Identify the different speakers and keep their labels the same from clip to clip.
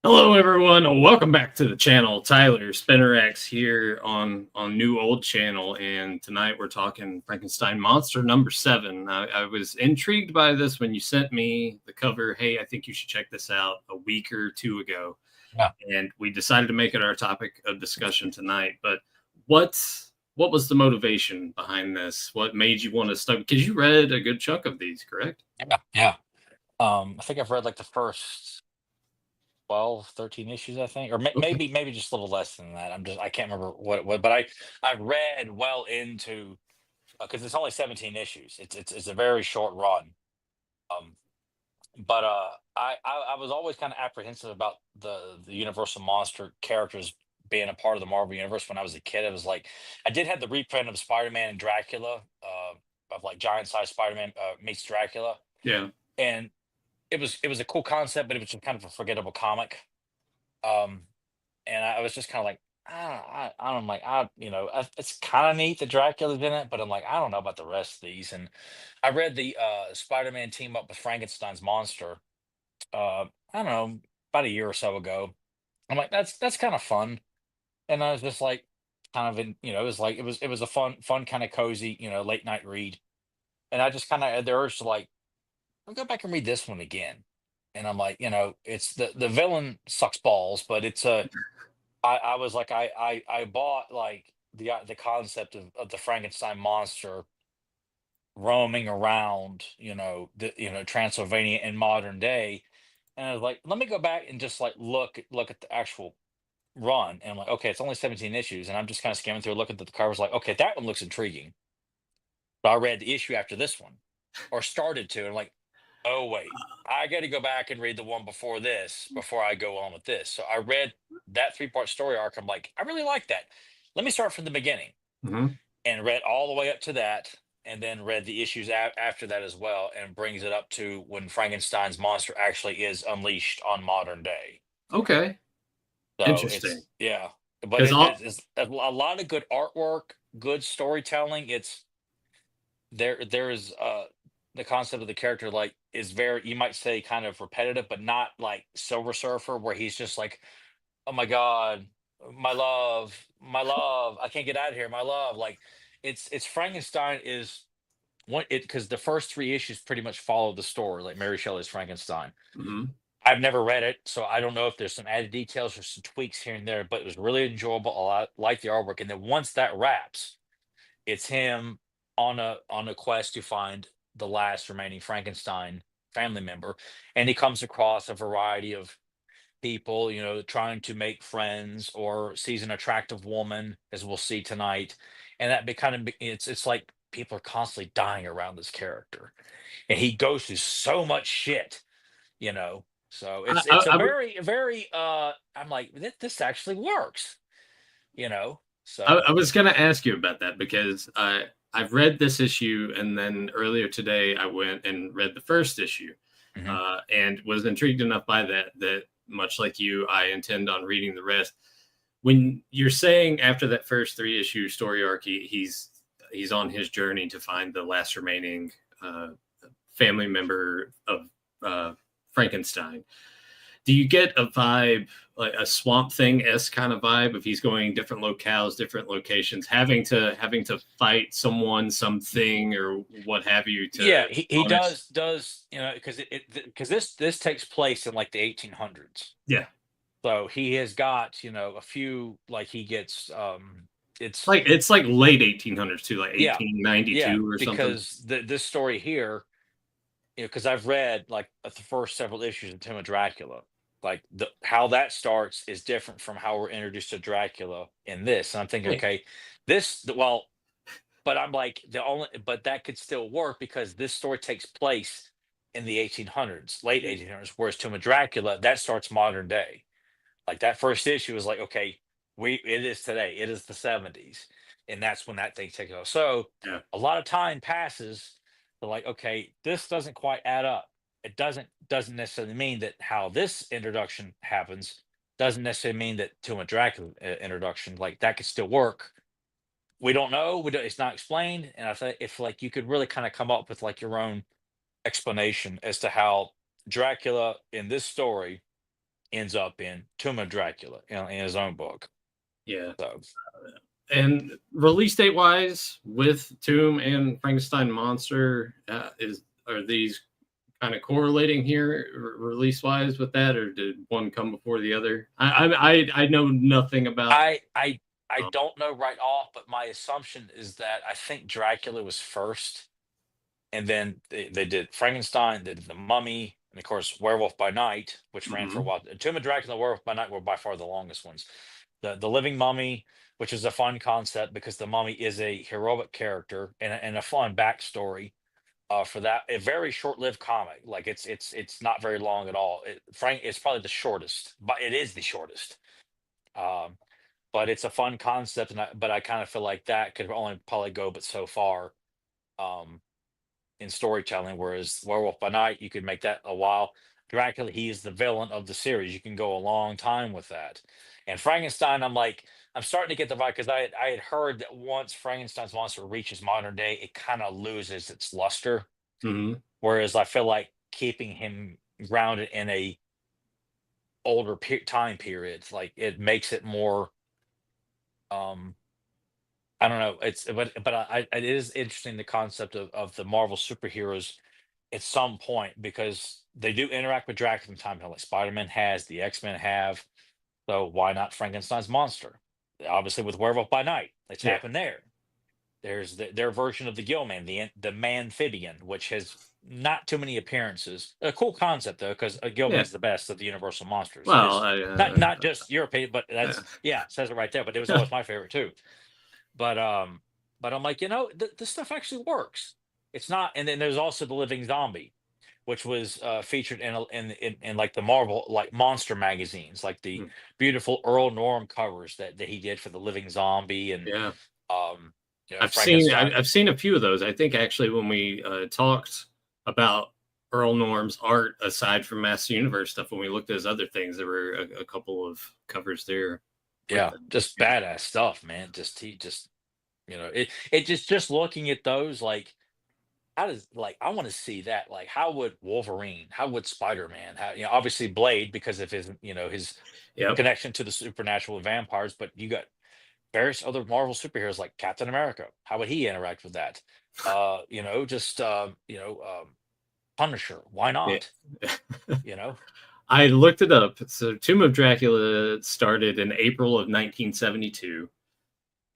Speaker 1: Hello, everyone. Welcome back to the channel. Tyler Spinnerax here on new old channel, and tonight we're talking Frankenstein Monster number 7. I was intrigued by this when you sent me the cover. Hey, I think you should check this out a week or two ago,
Speaker 2: Yeah.
Speaker 1: and we decided to make it our topic of discussion tonight. But what what was the motivation behind this? What made you want to study? Because you read a good chunk of these, correct?
Speaker 2: Yeah. Yeah. I think I've read like the first 12, 13 issues, I think, or
Speaker 1: Okay.
Speaker 2: maybe just a little less than that. I can't remember what, but I read well into because it's only 17 issues. It's a very short run. Um, but I was always kind of apprehensive about the Universal monster characters being a part of the Marvel universe when I was a kid. It was like I did have the reprint of Spider-Man and Dracula, of like giant size Spider-Man meets Dracula,
Speaker 1: Yeah.
Speaker 2: and it was a cool concept, but it was just kind of a forgettable comic. Um, and I was just kind of like, I don't like, it's kind of neat that Dracula's in it, but I'm like, I don't know about the rest of these. And I read the Spider-Man team up with Frankenstein's monster. I don't know, about a year or so ago. I'm like, that's kind of fun, and I was just like, kind of in, it was like it was a fun kind of cozy, late night read, and I just kind of had the urge to like, I'll go back and read this one again. And I'm like, it's the villain sucks balls, but I was like, I bought like the concept of the Frankenstein monster roaming around, Transylvania in modern day. And I was like, let me go back and just like look at the actual run. And I'm like, okay, it's only 17 issues. And I'm just kind of skimming through, looking at the covers, like, okay, that one looks intriguing. But I read the issue after this one, or started to, and I'm like, oh wait, I got to go back and read the one before this before I go on with this. So I read that three-part story arc. I'm like, I really like that. Let me start from the beginning,
Speaker 1: Hmm.
Speaker 2: and read all the way up to that, and then read the issues after that as well, and brings it up to when Frankenstein's monster actually is unleashed on modern day.
Speaker 1: Okay.
Speaker 2: So
Speaker 1: Interesting.
Speaker 2: it's, yeah, but
Speaker 1: Because all
Speaker 2: it's a lot of good artwork, good storytelling. There is the concept of the character like is very, you might say, kind of repetitive, but not like Silver Surfer where he's just like, oh my god, my love, I can't get out of here, my love. Like it's Frankenstein is one, it because the first three issues pretty much follow the story, like Mary Shelley's Frankenstein.
Speaker 1: Mhm.
Speaker 2: I've never read it, so I don't know if there's some added details or some tweaks here and there, but it was really enjoyable. A lot like the artwork, and then once that wraps, it's him on a quest to find the last remaining Frankenstein family member, and he comes across a variety of people, trying to make friends, or sees an attractive woman, as we'll see tonight, and that be kind of it's like people are constantly dying around this character, and he goes through so much shit, you know. So
Speaker 1: I,
Speaker 2: it's
Speaker 1: I,
Speaker 2: a
Speaker 1: I, w-
Speaker 2: very I'm like, this actually works, you know.
Speaker 1: I,
Speaker 2: So
Speaker 1: I was going to ask you about that because I've read this issue, and then earlier today I went and read the first issue,
Speaker 2: mhm.
Speaker 1: and was intrigued enough by that much like you, I intend on reading the rest. When you're saying after that first 3 issue story arc, he's on his journey to find the last remaining uh, family member of uh, Frankenstein. Do you get a vibe, like a Swamp Thing s kind of vibe, if he's going different locales, different locations, having to fight someone, something, or what have you
Speaker 2: Yeah,
Speaker 1: to
Speaker 2: he
Speaker 1: honest?
Speaker 2: does, because because this takes place in like the 1800s.
Speaker 1: Yeah,
Speaker 2: So he has got, a few, like he gets
Speaker 1: it's
Speaker 2: it's
Speaker 1: like it's like late 1800s too, like
Speaker 2: yeah. Yeah,
Speaker 1: 1892 or something.
Speaker 2: because this story here, because I've read like the first several issues of Tim of Dracula. Like the how that starts is different from how we're introduced to Dracula in this. And I'm thinking,
Speaker 1: Hey,
Speaker 2: okay, well, but I'm like, but that could still work because this story takes place in the 1800s, late 1800s, whereas Tomb of Dracula, that starts modern day. Like that first issue is like, okay, it is today, it is the 70s, and that's when that thing takes off. So
Speaker 1: yeah,
Speaker 2: a lot of time passes. They're like, okay, this doesn't quite add up. It doesn't necessarily mean that how this introduction happens doesn't necessarily mean that Tomb of Dracula introduction, like that could still work. We don't know. We don't, it's not explained. And I think if like you could really kind of come up with like your own explanation as to how Dracula in this story ends up in Tomb of Dracula in his own book.
Speaker 1: Yeah.
Speaker 2: So
Speaker 1: And release date wise, with Tomb and Frankenstein Monster, is are these kind of correlating here release wise with that, or did one come before the other? I know nothing about.
Speaker 2: I
Speaker 1: Um,
Speaker 2: don't know right off, but my assumption is that I think Dracula was first, and then they did Frankenstein, they did the Mummy, and of course Werewolf by Night, which ran for a
Speaker 1: mhm.
Speaker 2: while. Tomb of Dracula, and Werewolf by Night were by far the longest ones. The Living Mummy, which is a fun concept because the Mummy is a heroic character and a fun backstory. For that, a very short-lived comic. Like it's not very long at all. Frank, it's probably the shortest, but it is the shortest. Um, but it's a fun concept, but I kind of feel like that could only probably go but so far. Um, in storytelling, whereas Werewolf by Night, you could make that a while. Dracula, he is the villain of the series. You can go a long time with that. And Frankenstein, I'm starting to get the vibe because I had heard that once Frankenstein's monster reaches modern day, it kind of loses its luster.
Speaker 1: Mhm.
Speaker 2: Whereas I feel like keeping him grounded in a older time period, like it makes it more. Um, I don't know. It is interesting the concept of the Marvel superheroes at some point because they do interact with Dracula from time to time, like Spider-Man has, the X-Men have. So why not Frankenstein's monster? Obviously, with Werewolf by Night, it's
Speaker 1: Yeah.
Speaker 2: happened there. There's their version of the Gillman, the Manphibian, which has not too many appearances. A cool concept though, because
Speaker 1: Yeah.
Speaker 2: Gillman's the best of the Universal monsters.
Speaker 1: Well,
Speaker 2: His not just your opinion, but
Speaker 1: uh,
Speaker 2: that's yeah, says it right there. But it was
Speaker 1: yeah.
Speaker 2: always my favorite too. But I'm like, this stuff actually works. It's not, and then there's also the Living Zombie, which was featured in like the Marvel like monster magazines, like the
Speaker 1: Mm,
Speaker 2: beautiful Earl Norm covers that he did for the Living Zombie and
Speaker 1: yeah.
Speaker 2: um,
Speaker 1: I've
Speaker 2: Frankenstein.
Speaker 1: I've seen a few of those. I think actually when we talked about Earl Norm's art, aside from Master Universe stuff, when we looked at his other things, there were a couple of covers there with
Speaker 2: Yeah,
Speaker 1: them.
Speaker 2: just badass stuff, man. Just he just it just looking at those like how does like I want to see that like how would Wolverine, how would Spider-Man, how obviously Blade because of his his
Speaker 1: Yep.
Speaker 2: connection to the supernatural vampires, but you got various other Marvel superheroes like Captain America. How would he interact with that? Just Punisher. Why
Speaker 1: Yeah.
Speaker 2: not? You know?
Speaker 1: I looked it up. So Tomb of Dracula started in April of 1972,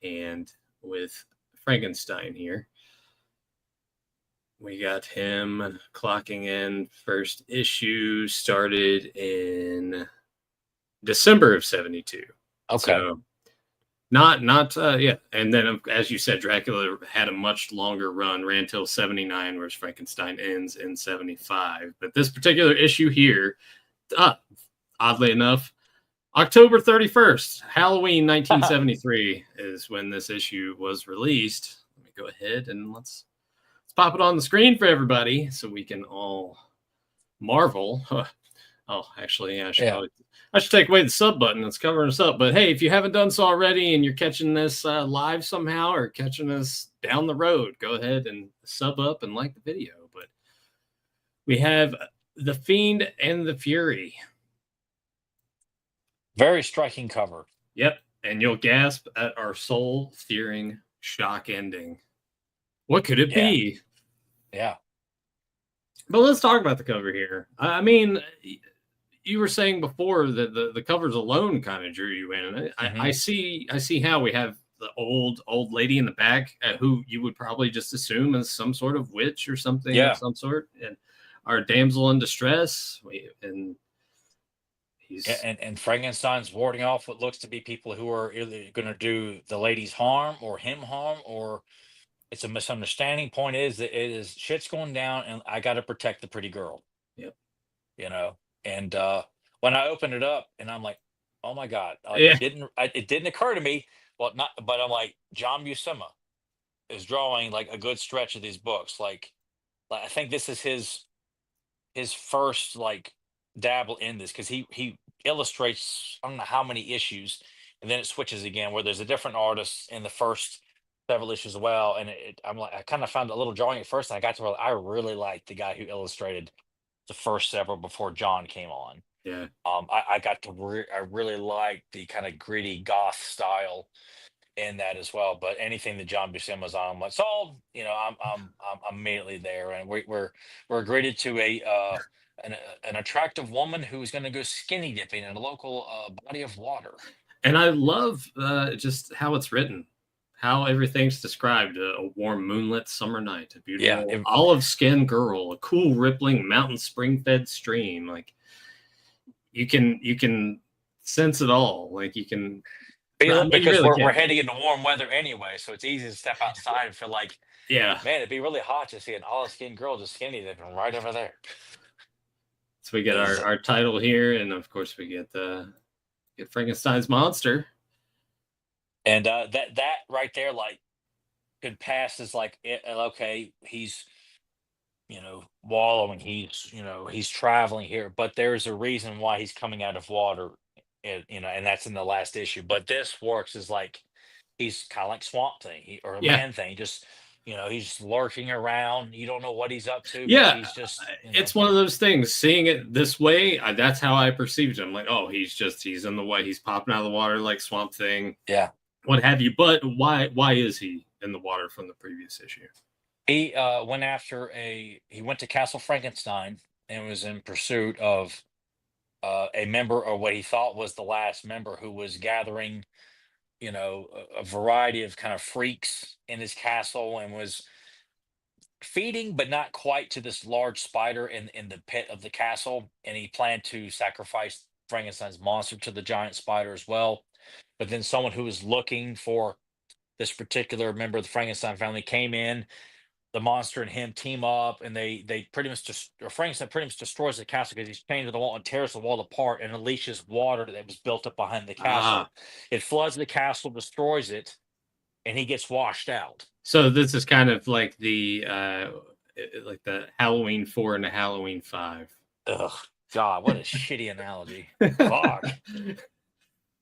Speaker 1: and with Frankenstein here, we got him clocking in. First issue started in December of 72.
Speaker 2: Okay.
Speaker 1: So not yeah. And then as you said, Dracula had a much longer run, ran till 79, whereas Frankenstein ends in 75. But this particular issue here, uh, oddly enough, October 31st, Halloween
Speaker 2: Haha.
Speaker 1: 1973 is when this issue was released. Let me go ahead and let's pop it on the screen for everybody so we can all marvel. Oh, actually, yeah,
Speaker 2: Yeah.
Speaker 1: I should take away the sub button that's covering us up. But hey, if you haven't done so already and you're catching this live somehow or catching us down the road, go ahead and sub up and like the video. But we have the Fiend and the Fury.
Speaker 2: Very striking cover.
Speaker 1: Yep, and you'll gasp at our soul-searing shock ending. What could it
Speaker 2: Yeah.
Speaker 1: be?
Speaker 2: Yeah.
Speaker 1: But let's talk about the cover here. I mean, you were saying before that the covers alone kind of drew you in.
Speaker 2: Hmm.
Speaker 1: I see how we have the old lady in the back who you would probably just assume is some sort of witch or something of
Speaker 2: Yeah.
Speaker 1: some sort, and our damsel in distress. And
Speaker 2: Yeah,
Speaker 1: he's
Speaker 2: and Frankenstein's warding off what looks to be people who are either going to do the lady's harm or him harm, or it's a misunderstanding. Point is that it is shit's going down, and I got to protect the pretty girl.
Speaker 1: yep
Speaker 2: You know. And when I opened it up, and I'm like, oh my god, like
Speaker 1: yeah
Speaker 2: it didn't occur to me. Well, not, but I'm like, John Buscema is drawing like a good stretch of these books. Like I think this is his first like dabble in this because he illustrates I don't know how many issues, and then it switches again where there's a different artist in the first several issues as well. And I'm like, I kind of found it a little jarring at first, and I got to where I really liked the guy who illustrated the first several before John came on.
Speaker 1: Yeah.
Speaker 2: I got to I really like the kind of gritty goth style in that as well. But anything that John Buscema was on, I'm like, sold. You know, I'm immediately there, and we're greeted to an, an attractive woman who's going to go skinny dipping in a local body of water.
Speaker 1: And I love just how it's written, how everything's described. A warm moonlit summer night, a
Speaker 2: Yeah,
Speaker 1: beautiful olive skinned girl, a cool rippling mountain spring fed stream. Like you can sense it all. Like you can.
Speaker 2: feel
Speaker 1: I
Speaker 2: it
Speaker 1: mean, you
Speaker 2: because
Speaker 1: really
Speaker 2: we're
Speaker 1: can.
Speaker 2: heading into warm weather anyway, so it's easy to step outside and feel like,
Speaker 1: Yeah.
Speaker 2: man, it'd be really hot to see an olive skinned girl just skinny dipping right over there.
Speaker 1: So we get
Speaker 2: Is
Speaker 1: our title here, and of course we get Frankenstein's monster.
Speaker 2: and that right there, like, could pass as like, okay, he's, wallowing, he's traveling here, but there's a reason why he's coming out of water, and that's in the last issue. But this works as like he's kind of like Swamp Thing, or a
Speaker 1: Yeah.
Speaker 2: Man Thing, just, he's just lurking around. You don't know what he's up to, but
Speaker 1: Yeah.
Speaker 2: he's just,
Speaker 1: It's one of those things. Seeing it this way, that's how I perceived him. Like, oh, he's in the way. He's popping out of the water like Swamp Thing,
Speaker 2: yeah.
Speaker 1: what have you. But why is he in the water from the previous issue?
Speaker 2: He he went to Castle Frankenstein and was in pursuit of a member, or what he thought was the last member, who was gathering, a variety of kind of freaks in his castle, and was feeding, but not quite, to this large spider in the pit of the castle. And he planned to sacrifice Frankenstein's monster to the giant spider as well. But then someone who was looking for this particular member of the Frankenstein family came in. The monster and him team up, and they pretty much just, or Frankenstein pretty much destroys the castle because he's chained to the wall and tears the wall apart and unleashes water that was built up behind the
Speaker 1: Ah,
Speaker 2: castle. It floods the castle, destroys it, and he gets washed out.
Speaker 1: so this is kind of like the Halloween 4 and the Halloween 5.
Speaker 2: Ugh, God, what a shitty analogy. Fuck.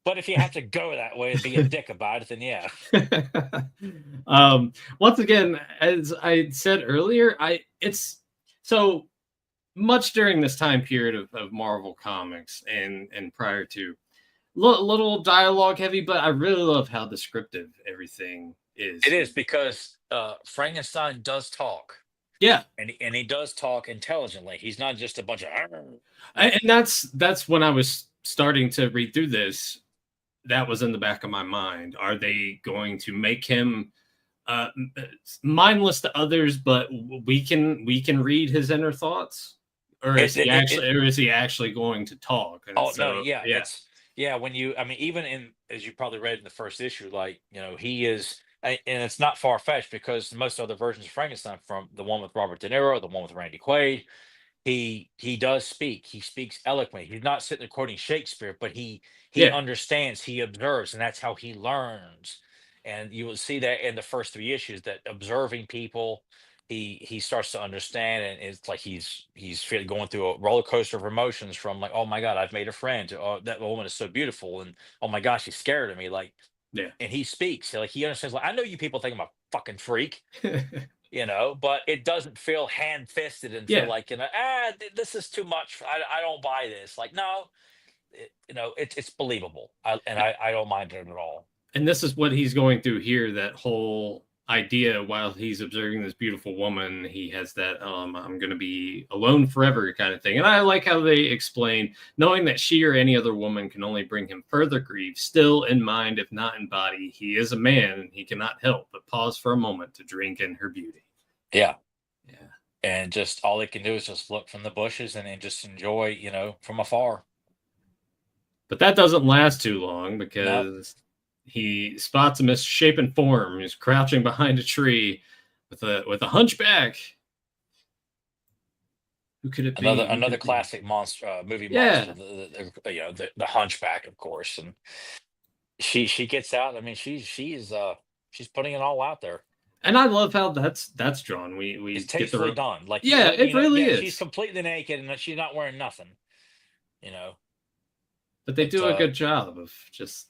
Speaker 2: But if you have to go that way and be a dick about it, then yeah.
Speaker 1: Once again, as I said earlier, it's so much during this time period of Marvel Comics and prior to, little dialogue heavy, but I really love how descriptive everything is.
Speaker 2: It is, because Frankenstein does talk.
Speaker 1: Yeah,
Speaker 2: And he does talk intelligently. He's not just a bunch of.
Speaker 1: and that's when I was starting to read through this. That was in the back of my mind. Are they going to make him uh, mindless to others, but we can read his inner thoughts, or is he actually going to talk? And
Speaker 2: Oh no,
Speaker 1: so,
Speaker 2: yeah,
Speaker 1: yeah,
Speaker 2: when you, I mean, even in, as you probably read in the first issue, like, he is, and it's not far fetched, because most other versions of Frankenstein, from the one with Robert De Niro, the one with Randy Quaid, he does speak. He speaks eloquently. He's not sitting there quoting Shakespeare, but he
Speaker 1: yeah,
Speaker 2: understands, he observes, and that's how he learns. And you will see that in the first three issues, that observing people, he starts to understand, and it's like he's going through a roller coaster of emotions, from like, oh my God, I've made a friend, to, oh, that woman is so beautiful, and oh my gosh, she's scared of me, like.
Speaker 1: yeah,
Speaker 2: And he speaks, like, he understands, like, I know you people think I'm a fucking freak, but it doesn't feel hand fisted and feel
Speaker 1: yeah.
Speaker 2: like, this is too much. I don't buy this. Like, no, it's believable. I don't mind it at all.
Speaker 1: And this is what he's going through here. That whole idea, while he's observing this beautiful woman, he has that I'm going to be alone forever kind of thing. And I like how they explain, knowing that she or any other woman can only bring him further grief, still in mind if not in body, he is a man, and he cannot help but pause for a moment to drink in her beauty.
Speaker 2: Yeah.
Speaker 1: Yeah.
Speaker 2: And just all they can do is just look from the bushes, and just enjoy, from afar.
Speaker 1: But that doesn't last too long,
Speaker 2: No.
Speaker 1: because he spots a misshapen form. He's crouching behind a tree with a hunchback. Who could it be?
Speaker 2: Another classic monster, movie
Speaker 1: Yeah.
Speaker 2: monster, the Hunchback, of course. And she gets out. I mean, she's putting it all out there.
Speaker 1: And I love how that's drawn. We
Speaker 2: It's
Speaker 1: get
Speaker 2: tastefully done. Like,
Speaker 1: yeah, it really
Speaker 2: yeah,
Speaker 1: is.
Speaker 2: she's completely naked, and she's not wearing nothing.
Speaker 1: But they
Speaker 2: But
Speaker 1: do a good job of just.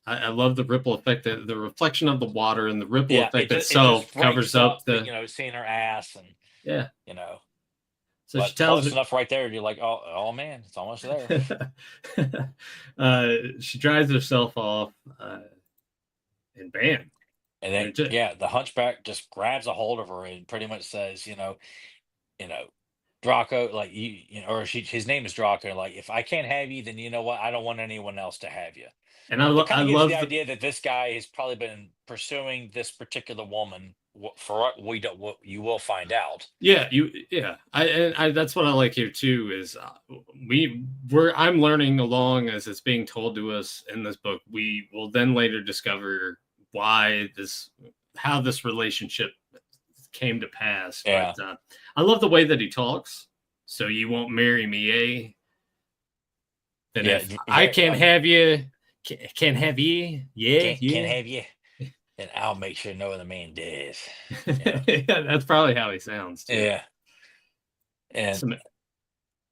Speaker 1: I love the ripple effect, the reflection of the water, and the ripple
Speaker 2: yeah,
Speaker 1: effect
Speaker 2: it just
Speaker 1: itself
Speaker 2: breaks
Speaker 1: covers up the.
Speaker 2: seeing her ass, and
Speaker 1: Yeah.
Speaker 2: you know,
Speaker 1: So she
Speaker 2: But
Speaker 1: tells
Speaker 2: close
Speaker 1: her,
Speaker 2: enough right there, you're like, oh man, it's almost there.
Speaker 1: she drives herself off, and bam,
Speaker 2: And then
Speaker 1: they're just,
Speaker 2: yeah, the hunchback just grabs a hold of her and pretty much says, you know, Draco, like or his name is Draco. Like, if I can't have you, then you know what? I don't want anyone else to have you.
Speaker 1: and
Speaker 2: So it
Speaker 1: I
Speaker 2: kind of gives you the
Speaker 1: love the,
Speaker 2: idea that this guy has probably been pursuing this particular woman. For what we don't, what you will find out.
Speaker 1: yeah, I that's what I like here too is I'm learning along as it's being told to us in this book. We will then later discover why this how this relationship came to pass. But
Speaker 2: Yeah,
Speaker 1: I love the way that he talks. So you won't marry me, eh? Then
Speaker 2: yeah,
Speaker 1: if I
Speaker 2: very.
Speaker 1: can't have you, can't have you, yeah,
Speaker 2: Can't
Speaker 1: yeah.
Speaker 2: have you, and I'll make sure no other man does. Yeah,
Speaker 1: Yeah, that's probably how he sounds too.
Speaker 2: yeah, and
Speaker 1: Some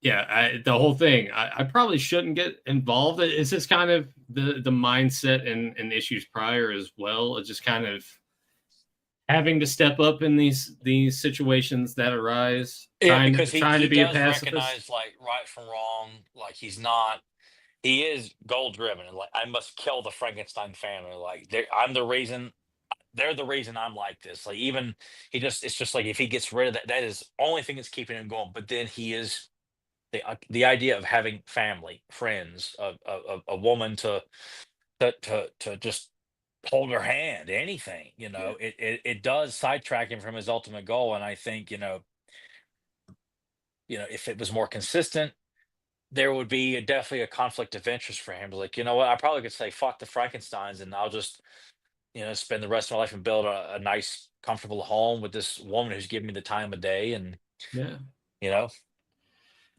Speaker 1: Yeah, the whole thing. I probably shouldn't get involved. Is this kind of the mindset and issues prior as well? It's just kind of having to step up in these situations that arise,
Speaker 2: yeah, because he
Speaker 1: trying to
Speaker 2: he
Speaker 1: be a
Speaker 2: does
Speaker 1: pacifist.
Speaker 2: recognize like right from wrong. Like he's not. He is goal driven, and like I must kill the Frankenstein family. Like I'm the reason. They're the reason I'm like this. Like even it's just like if he gets rid of that, that is only thing that's keeping him going. But then he is the idea of having family, friends, a woman to just hold her hand, anything,
Speaker 1: Yeah,
Speaker 2: it does sidetrack him from his ultimate goal. And I think, if it was more consistent, there would be definitely a conflict of interest for him. Like, you know what, I probably could say fuck the Frankensteins and I'll just, spend the rest of my life and build a nice, comfortable home with this woman who's giving me the time of day. And,
Speaker 1: yeah.
Speaker 2: you know,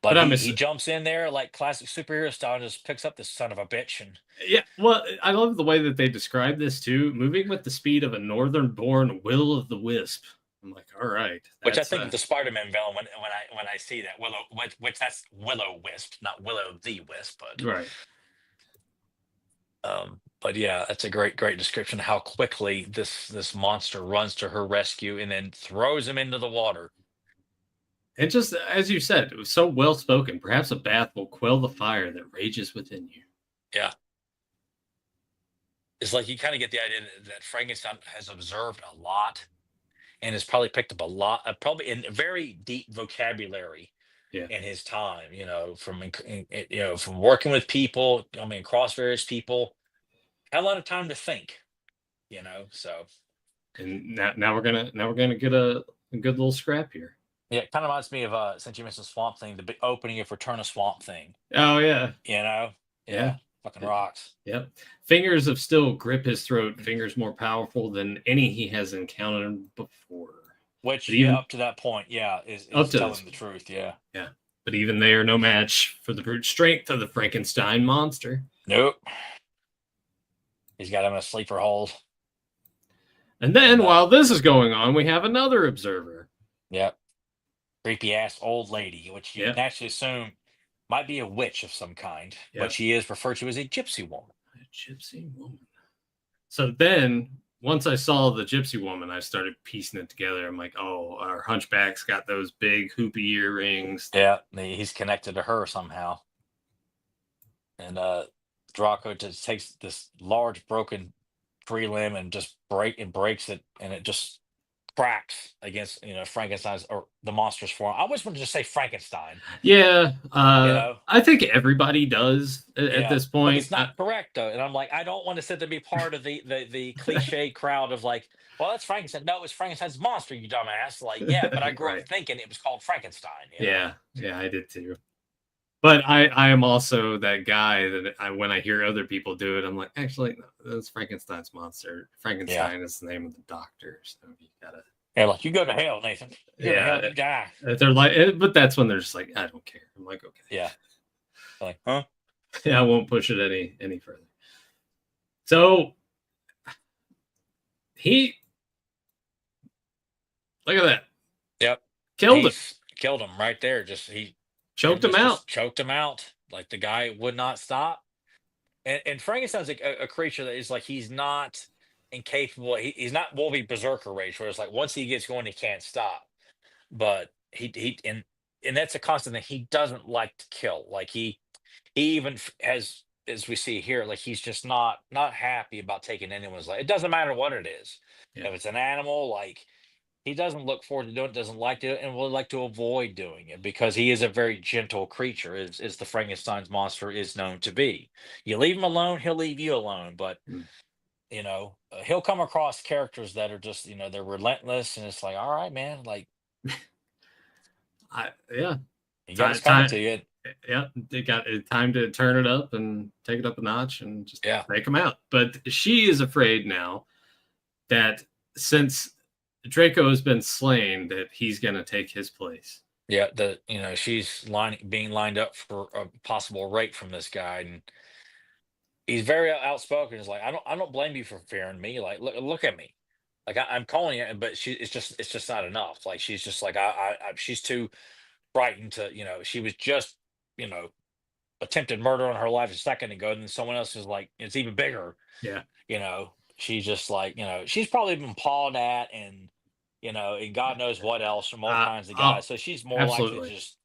Speaker 1: But
Speaker 2: but
Speaker 1: I'm
Speaker 2: he jumps in there like classic superhero style and just picks up this son of a bitch. And
Speaker 1: yeah. Well, I love the way that they describe this too. Moving with the speed of a northern-born will of the wisp. I'm like, all right,
Speaker 2: which I
Speaker 1: that's
Speaker 2: think of the Spider-Man villain when I see that Willow, which that's Willow Wisp, not Willow the Wisp,
Speaker 1: right.
Speaker 2: but yeah, that's a great description of how quickly this monster runs to her rescue and then throws him into the water.
Speaker 1: And just as you said, it was so well spoken. Perhaps a bath will quell the fire that rages within you.
Speaker 2: Yeah, it's like you kind of get the idea that Frankenstein has observed a lot and has probably picked up a lot, probably in very deep vocabulary
Speaker 1: Yeah.
Speaker 2: in his time. From working with people. I mean, across various people, had a lot of time to think. So
Speaker 1: And now we're gonna get a good little scrap here.
Speaker 2: yeah, it kind of reminds me of since you mentioned Swamp Thing, the big opening of Return of Swamp Thing.
Speaker 1: Oh yeah,
Speaker 2: You know,
Speaker 1: yeah,
Speaker 2: yeah, fucking rocks.
Speaker 1: yep. Fingers of steel grip his throat. Fingers more powerful than any he has encountered before.
Speaker 2: Which
Speaker 1: But
Speaker 2: yeah,
Speaker 1: even
Speaker 2: up to that point, yeah,
Speaker 1: up
Speaker 2: is
Speaker 1: to this
Speaker 2: telling the
Speaker 1: point,
Speaker 2: truth. Yeah.
Speaker 1: yeah. But even they are no match for the brute strength of the Frankenstein monster.
Speaker 2: Nope. He's got him in a sleeper hold.
Speaker 1: And
Speaker 2: And
Speaker 1: then while this is going on, we have another observer.
Speaker 2: yep, creepy ass old lady, which you
Speaker 1: Yep,
Speaker 2: naturally assume might be a witch of some kind, but
Speaker 1: yep.
Speaker 2: she is referred to as a gypsy woman.
Speaker 1: A gypsy woman. So then, once I saw the gypsy woman, I started piecing it together. I'm like, oh, our hunchback's got those big hoopy earrings.
Speaker 2: Yeah, he's connected to her somehow. And Draco just takes this large broken tree limb and just breaks it, and it just cracks against Frankenstein's or the monster's form. I always wanted to say Frankenstein,
Speaker 1: Yeah,
Speaker 2: you know.
Speaker 1: I think everybody does at
Speaker 2: Yeah,
Speaker 1: this
Speaker 2: but
Speaker 1: point.
Speaker 2: it's not correct though. And I'm like, I don't want to sit there and be part of the cliche crowd of like, well, that's Frankenstein. No, it's Frankenstein's monster, you dumbass. Like, yeah, but I grew up
Speaker 1: Right.
Speaker 2: thinking it was called Frankenstein.
Speaker 1: Yeah, yeah, I did too. But I am also that guy that when I hear other people do it, I'm like, actually, no, that's Frankenstein's monster.
Speaker 2: Yeah.
Speaker 1: Frankenstein is the name of the doctor, so you gotta.
Speaker 2: Yeah, like you go to hell, Nathan. You go to hell,
Speaker 1: Yeah,
Speaker 2: you die.
Speaker 1: they're like, but that's when they're just like, I don't care. I'm like, okay,
Speaker 2: Yeah. Like, huh?
Speaker 1: yeah, I won't push it any further. So he, look at that,
Speaker 2: Yep.
Speaker 1: killed him,
Speaker 2: He's killed him right there. Just he pretty
Speaker 1: choked him
Speaker 2: much
Speaker 1: out.
Speaker 2: just choked him out. Like the guy would not stop. And Frankenstein's a creature that is like he's not incapable. He's not Wolverine Berserker rage, where it's like once he gets going, he can't stop. But he and and that's a constant thing. He doesn't like to kill. Like he even has, as we see here, like he's just not happy about taking anyone's life. It doesn't matter what it is.
Speaker 1: Yeah.
Speaker 2: If it's an animal, like he doesn't look forward to doing it, doesn't like to do it, and would like to avoid doing it because he is a very gentle creature, is the Frankenstein's monster is known to be. You leave him alone, he'll leave you alone. But
Speaker 1: Mm.
Speaker 2: he'll come across characters that are just, they're relentless, and it's like, all right, man, like
Speaker 1: Yeah.
Speaker 2: he got his
Speaker 1: Time,
Speaker 2: coming
Speaker 1: time,
Speaker 2: to you.
Speaker 1: yeah, they got time to turn it up and take it up a notch and just
Speaker 2: Yeah,
Speaker 1: take them out. But she is afraid now that since Draco has been slain, that he's going to take his place.
Speaker 2: yeah. She's being lined up for a possible rape from this guy, and he's very outspoken. He's like, I don't blame you for fearing me. Like, look at me. Like I'm calling you, but it's just not enough. Like she's just like she's too frightened to, she was just, you know, attempted murder on her life a second ago, and then someone else is like, it's even bigger.
Speaker 1: Yeah.
Speaker 2: She's just like, she's probably been pawed at, and God knows what else from all kinds of
Speaker 1: Oh,
Speaker 2: guys. So she's more likely to
Speaker 1: absolutely.
Speaker 2: just,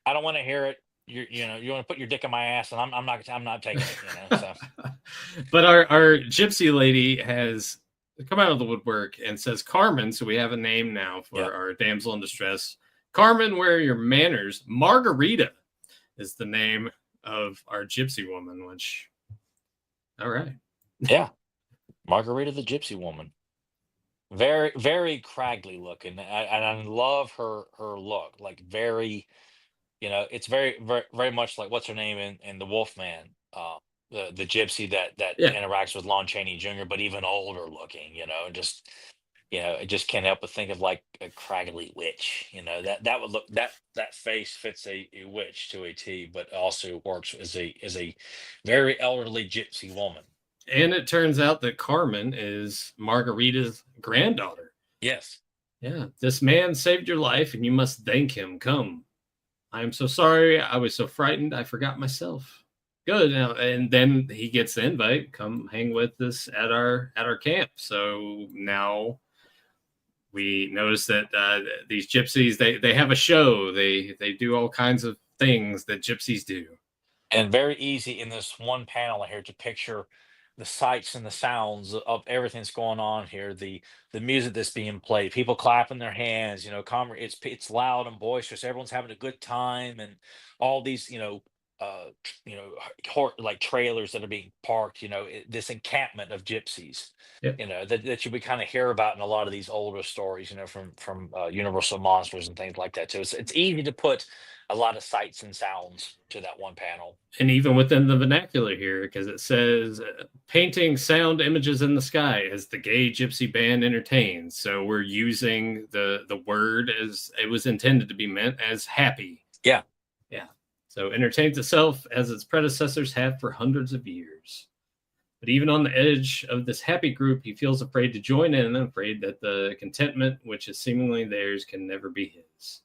Speaker 2: I don't want to hear it. You want to put your dick in my ass, and I'm not taking it. So
Speaker 1: But our gypsy lady has come out of the woodwork and says, Carmen, so we have a name now
Speaker 2: yeah,
Speaker 1: for our damsel in distress. Carmen, where are your manners? Margarita is the name of our gypsy woman, which, all right.
Speaker 2: yeah, Margarita the Gypsy Woman, very very craggly looking, and I love her look, like very. It's very, very, very much like what's her name in the Wolfman, the gypsy that
Speaker 1: Yeah.
Speaker 2: interacts with Lon Chaney Jr., but even older looking. I just can't help but think of like a craggly witch. That would look that face fits a witch to a T, but also works as a very elderly gypsy woman.
Speaker 1: And it turns out that Carmen is Margarita's granddaughter.
Speaker 2: Yes.
Speaker 1: Yeah. This man saved your life and you must thank him. Come. I am so sorry. I was so frightened. I forgot myself. Good. Now, and then he gets the invite. Come hang with us at our camp. So now we notice that these gypsies they have a show. They do all kinds of things that gypsies do.
Speaker 2: And very easy in this one panel here to picture the sights and the sounds of everything that's going on here. The music that's being played, people clapping their hands. It's loud and boisterous. Everyone's having a good time, and all these like trailers that are being parked. This encampment of gypsies.
Speaker 1: Yep.
Speaker 2: That you would kind of hear about in a lot of these older stories. From Universal Monsters and things like that too. It's easy to put a lot of sights and sounds to that one panel.
Speaker 1: And even within the vernacular here, because it says painting sound images in the sky as the gay gypsy band entertains. So we're using the word as it was intended to be meant, as happy.
Speaker 2: Yeah.
Speaker 1: Yeah. So entertains itself as its predecessors have for hundreds of years. But even on the edge of this happy group, he feels afraid to join in and afraid that the contentment which is seemingly theirs can never be his.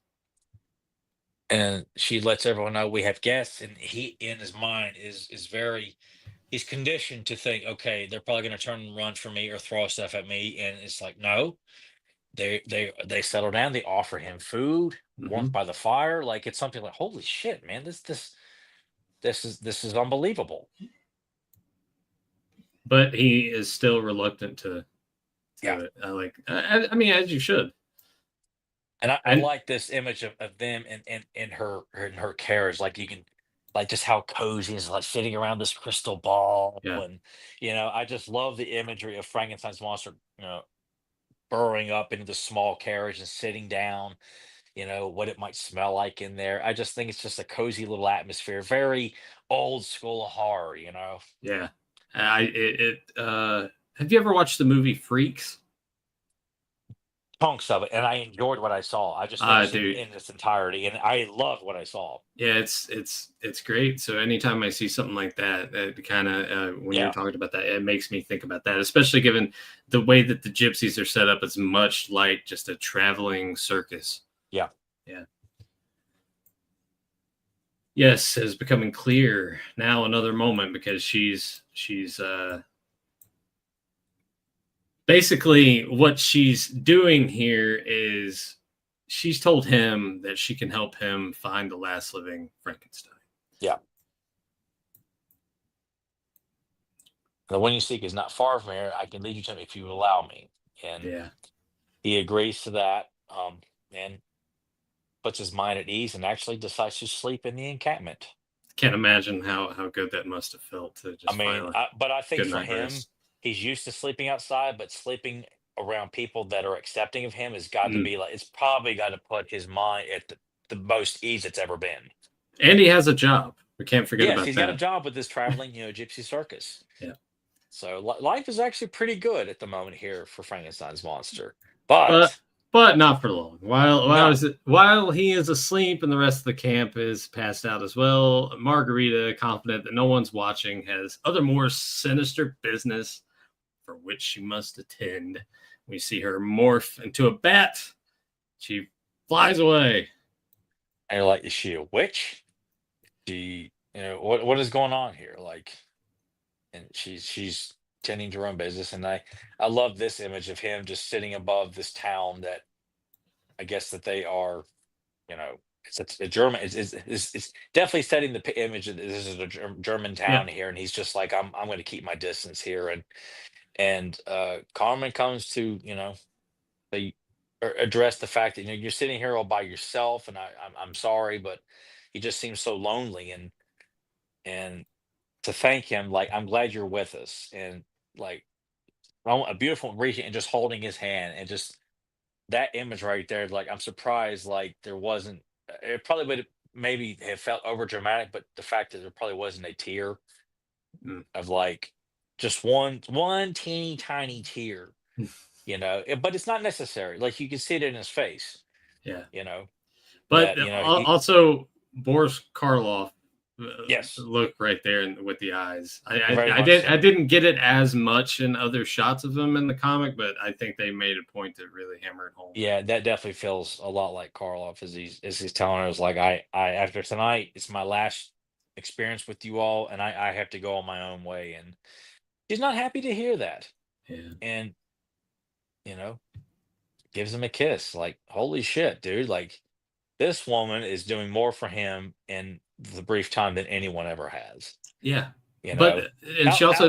Speaker 2: And she lets everyone know we have guests, and he in his mind is very, he's conditioned to think, okay, they're probably going to turn and run for me or throw stuff at me, and it's like, no, they settle down, they offer him food, warmth by the fire. Like it's something like, holy shit, man, this is unbelievable.
Speaker 1: But he is still reluctant to
Speaker 2: Yeah.
Speaker 1: it. I mean, as you should.
Speaker 2: And I
Speaker 1: And
Speaker 2: like this image of them in her carriage. Like you can, like just how cozy is, like sitting around this crystal ball.
Speaker 1: yeah,
Speaker 2: And I just love the imagery of Frankenstein's monster, burrowing up into the small carriage and sitting down, what it might smell like in there. I just think it's just a cozy little atmosphere, very old school horror.
Speaker 1: yeah. Have you ever watched the movie Freaks?
Speaker 2: Chunks of it, and I enjoyed what I saw. I just never seen it
Speaker 1: Dude,
Speaker 2: in its entirety, and I loved what I saw.
Speaker 1: yeah, it's great. So anytime I see something like that, that kind of when you're
Speaker 2: Yeah.
Speaker 1: talking about that, it makes me think about that. Especially given the way that the gypsies are set up, it's much like just a traveling circus.
Speaker 2: Yeah.
Speaker 1: Yeah. Yes, it's becoming clear now. Another moment because she's basically what she's doing here is she's told him that she can help him find the last living Frankenstein.
Speaker 2: Yeah. The one you seek is not far from here. I can lead you to him if you allow me. And
Speaker 1: Yeah.
Speaker 2: he agrees to that, and puts his mind at ease and actually decides to sleep in the encampment.
Speaker 1: Can't imagine how good that must have felt to
Speaker 2: I
Speaker 1: just
Speaker 2: mean,
Speaker 1: finally
Speaker 2: but I think
Speaker 1: good
Speaker 2: for
Speaker 1: night
Speaker 2: him,
Speaker 1: rest.
Speaker 2: he's used to sleeping outside, but sleeping around people that are accepting of him has got to
Speaker 1: Mm.
Speaker 2: be like, it's probably got to put his mind at the most ease it's ever been.
Speaker 1: And he has a job. We can't forget
Speaker 2: Yes,
Speaker 1: about
Speaker 2: he's got a
Speaker 1: that.
Speaker 2: job with this traveling, gypsy circus.
Speaker 1: Yeah.
Speaker 2: So life is actually pretty good at the moment here for Frankenstein's monster.
Speaker 1: But
Speaker 2: But
Speaker 1: but not for long.
Speaker 2: no,
Speaker 1: While he is asleep and the rest of the camp is passed out as well, Margarita, confident that no one's watching, has other more sinister business for which she must attend. We see her morph into a bat. She flies away.
Speaker 2: and you're like, is she a witch? What is going on here? Like, and she's tending to her own business, and I love this image of him just sitting above this town that I guess that they are, you know, it's a German. It's definitely setting the image that this is a German
Speaker 1: Yep.
Speaker 2: town here, and he's just like, I'm going to keep my distance here, and Carmen comes to, they address the fact that you're sitting here all by yourself, and I'm sorry, but he just seems so lonely, and to thank him, like, I'm glad you're with us, and like, a beautiful reaching and just holding his hand, and just that image right there, like, I'm surprised, like, there wasn't. It probably would maybe have felt over dramatic, but the fact that there probably wasn't a tear
Speaker 1: Mm.
Speaker 2: of like just one teeny tiny tear, but it's not necessary. Like, you can see it in his face,
Speaker 1: Yeah.
Speaker 2: you know,
Speaker 1: But
Speaker 2: that
Speaker 1: also Boris Karloff,
Speaker 2: yes,
Speaker 1: look right there with the eyes.
Speaker 2: very much
Speaker 1: I
Speaker 2: so.
Speaker 1: didn't get it as much in other shots of him in the comic, but I think they made a point to really hammer it home.
Speaker 2: Yeah, that definitely feels a lot like Karloff as he's telling us, like, I after tonight, it's my last experience with you all, and I have to go on my own way. And she's not happy to hear that.
Speaker 1: Yeah.
Speaker 2: And, you know, gives him a kiss. Like, holy shit, dude. Like, this woman is doing more for him in the brief time than anyone ever has.
Speaker 1: Yeah.
Speaker 2: You
Speaker 1: But
Speaker 2: know,
Speaker 1: and she also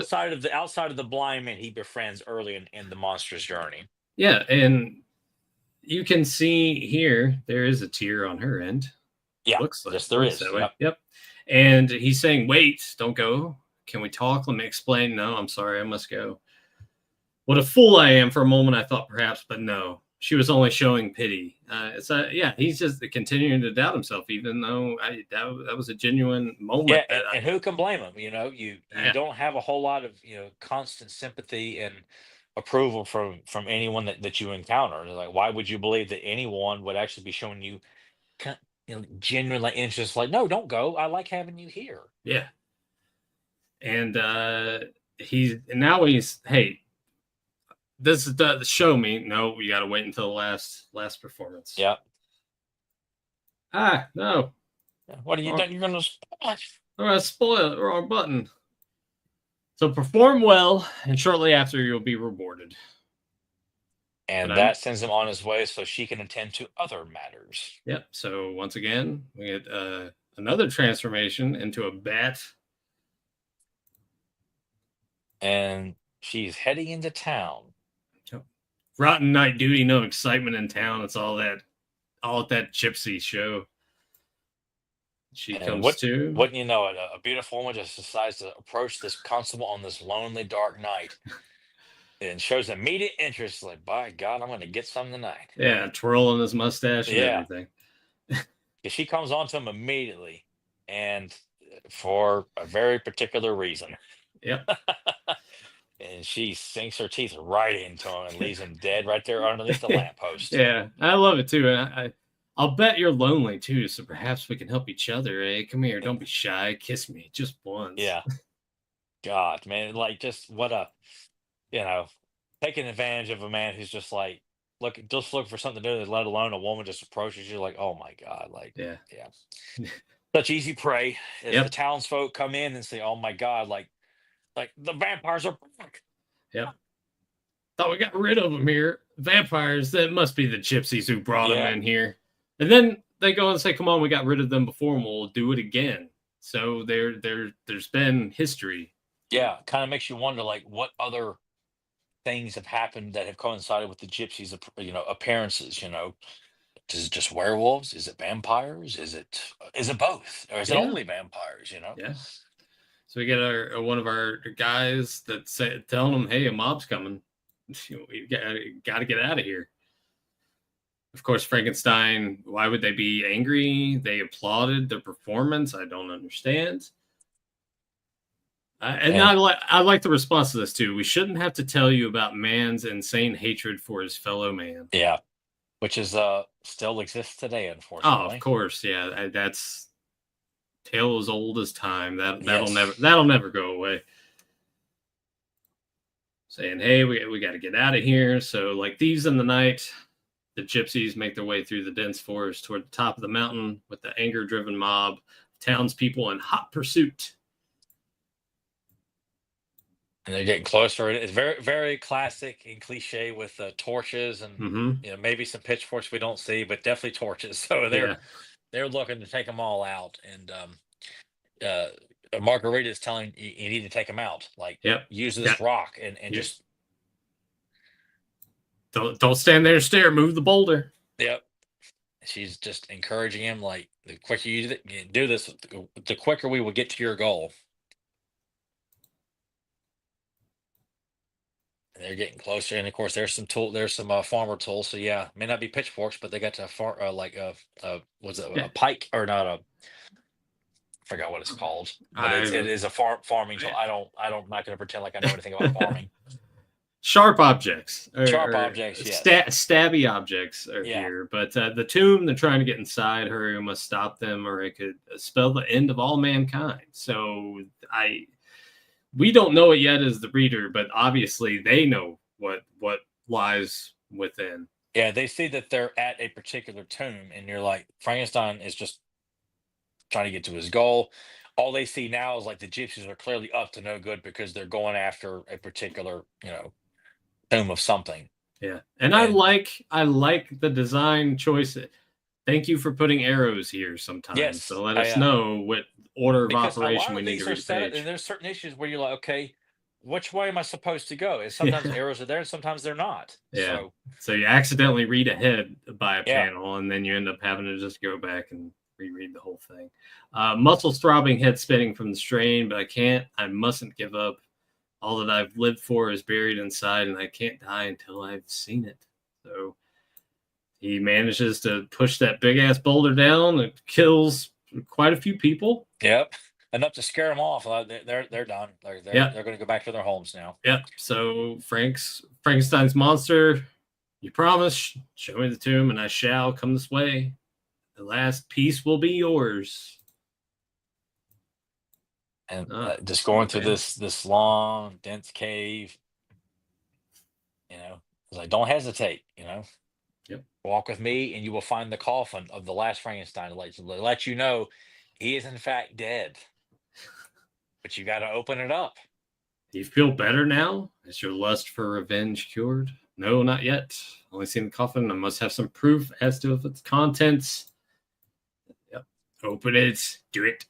Speaker 2: outside of the blind man he befriends early in the monster's journey.
Speaker 1: yeah, and you can see here there is a tear on her end.
Speaker 2: Yeah, yes, there
Speaker 1: Looks
Speaker 2: is.
Speaker 1: that way.
Speaker 2: Yep.
Speaker 1: Yep. And he's saying, "Wait, don't go. Can we talk? Let me explain." No, I'm sorry, I must go. What a fool I am! For a moment, I thought perhaps, but no. She was only showing pity. Yeah, he's just continuing to doubt himself, even though that was a genuine moment.
Speaker 2: Yeah, and who can blame him? You
Speaker 1: Yeah,
Speaker 2: don't have a whole lot of constant sympathy and approval from anyone that you encounter. Like, why would you believe that anyone would actually be showing you, genuinely interest? Like, no, don't go. I like having you here.
Speaker 1: yeah. And he's hey, this is the show me. No, we got to wait until the last performance.
Speaker 2: Yeah.
Speaker 1: Ah, no,
Speaker 2: Yeah. What are you
Speaker 1: wrong,
Speaker 2: done? You're gonna
Speaker 1: spoil it. Wrong button. So perform well, and shortly after you'll be rewarded. But
Speaker 2: and
Speaker 1: I'm
Speaker 2: that sends him on his way so she can attend to other matters.
Speaker 1: Yep. So once again, we get another transformation into a bat.
Speaker 2: And she's heading into town.
Speaker 1: Yep. Rotten night duty, no excitement in town. It's all at that gypsy show. She
Speaker 2: And
Speaker 1: comes to.
Speaker 2: wouldn't you know it, a beautiful woman just decides to approach this constable on this lonely, dark night and shows immediate interest. Like, by God, I'm going to get some tonight.
Speaker 1: Yeah, twirling his mustache and
Speaker 2: Yeah,
Speaker 1: everything.
Speaker 2: 'cause she comes on to him immediately, and for a very particular reason.
Speaker 1: Yep.
Speaker 2: And she sinks her teeth right into him and leaves him dead right there underneath the lamppost.
Speaker 1: Yeah, I love it too. And I'll bet you're lonely too, so perhaps we can help each other. Hey, come here, don't be shy. Kiss me just once.
Speaker 2: Yeah, God, man, like, just what a, you know, taking advantage of a man who's just like, just looking for something to do, let alone a woman just approaches you like, oh my God, like,
Speaker 1: Yeah.
Speaker 2: yeah, such easy prey as the
Speaker 1: Yep.
Speaker 2: townsfolk come in and say, oh my God, like the vampires are back.
Speaker 1: Yep. thought we got rid of them here. Vampires, that must be the gypsies who brought them
Speaker 2: Yeah.
Speaker 1: in here. And then they go and say, come on, we got rid of them before and we'll do it again. So there's been history.
Speaker 2: Yeah, kind of makes you wonder, like, what other things have happened that have coincided with the gypsies, appearances. Is it just werewolves? Is it vampires? Is it both, or is it
Speaker 1: Yeah,
Speaker 2: only vampires?
Speaker 1: yeah. So we get one of our guys that telling them, hey, a mob's coming. We got to get out of here. Of course, Frankenstein, why would they be angry? They applauded the performance. I don't understand. And I like the response to this, too. We shouldn't have to tell you about man's insane hatred for his fellow man.
Speaker 2: Yeah, which is still exists today,
Speaker 1: Oh,
Speaker 2: unfortunately.
Speaker 1: of course. Yeah, that's tale as old as time. That'll
Speaker 2: Yes.
Speaker 1: never go away. Saying, hey, we got to get out of here. So, like thieves in the night, the gypsies make their way through the dense forest toward the top of the mountain with the anger-driven mob of townspeople in hot pursuit.
Speaker 2: And they're getting closer. It's very, very classic and cliche with torches and maybe some pitchforks we don't see, but definitely torches. So they're looking to take them all out. And Margarita is telling you need to take them out. Like, use this rock and just
Speaker 1: don't stand there and stare. Move the boulder.
Speaker 2: Yep. She's just encouraging him, like, the quicker you do this, the quicker we will get to your goal. And they're getting closer, and of course, there's some farmer tools. So yeah, may not be pitchforks, but they got to was it a pike or not a? Forgot what it's called, but it is a farming tool. I'm not going to pretend like I know anything about farming.
Speaker 1: Sharp objects.
Speaker 2: Sharp objects, yes.
Speaker 1: Stabby objects are here. But the tomb, they're trying to get inside her. You must stop them, or it could spell the end of all mankind. So we don't know it yet as the reader, but obviously they know what lies within.
Speaker 2: Yeah, they see that they're at a particular tomb, and you're like, Frankenstein is just trying to get to his goal. All they see now is, like, the gypsies are clearly up to no good because they're going after a particular, tomb of something.
Speaker 1: Yeah, and I like the design choice. Thank you for putting arrows here sometimes.
Speaker 2: Yes,
Speaker 1: so let us know what order of
Speaker 2: because
Speaker 1: operation we need to read the page.
Speaker 2: And there's certain issues where you're like, okay, which way am I supposed to go? And sometimes arrows are there, and sometimes they're not.
Speaker 1: Yeah. So you accidentally read ahead by a panel, and then you end up having to just go back and reread the whole thing. Muscles throbbing, head spinning from the strain, but I mustn't give up. All that I've lived for is buried inside, and I can't die until I've seen it. So he manages to push that big ass boulder down. It kills quite a few people.
Speaker 2: Yep. Enough to scare them off. They're done. They're going to go back to their homes now.
Speaker 1: Yep. So Frankenstein's monster, you promise, show me the tomb, and I shall come this way. The last piece will be yours.
Speaker 2: And just going through this long, dense cave, it's like, don't hesitate,
Speaker 1: Yep.
Speaker 2: Walk with me, and you will find the coffin of the last Frankenstein to let you know he is in fact dead. But you got to open it up.
Speaker 1: Do you feel better now? Is your lust for revenge cured? No, not yet. Only seen the coffin. I must have some proof as to its contents. Yep. Open it. Do it.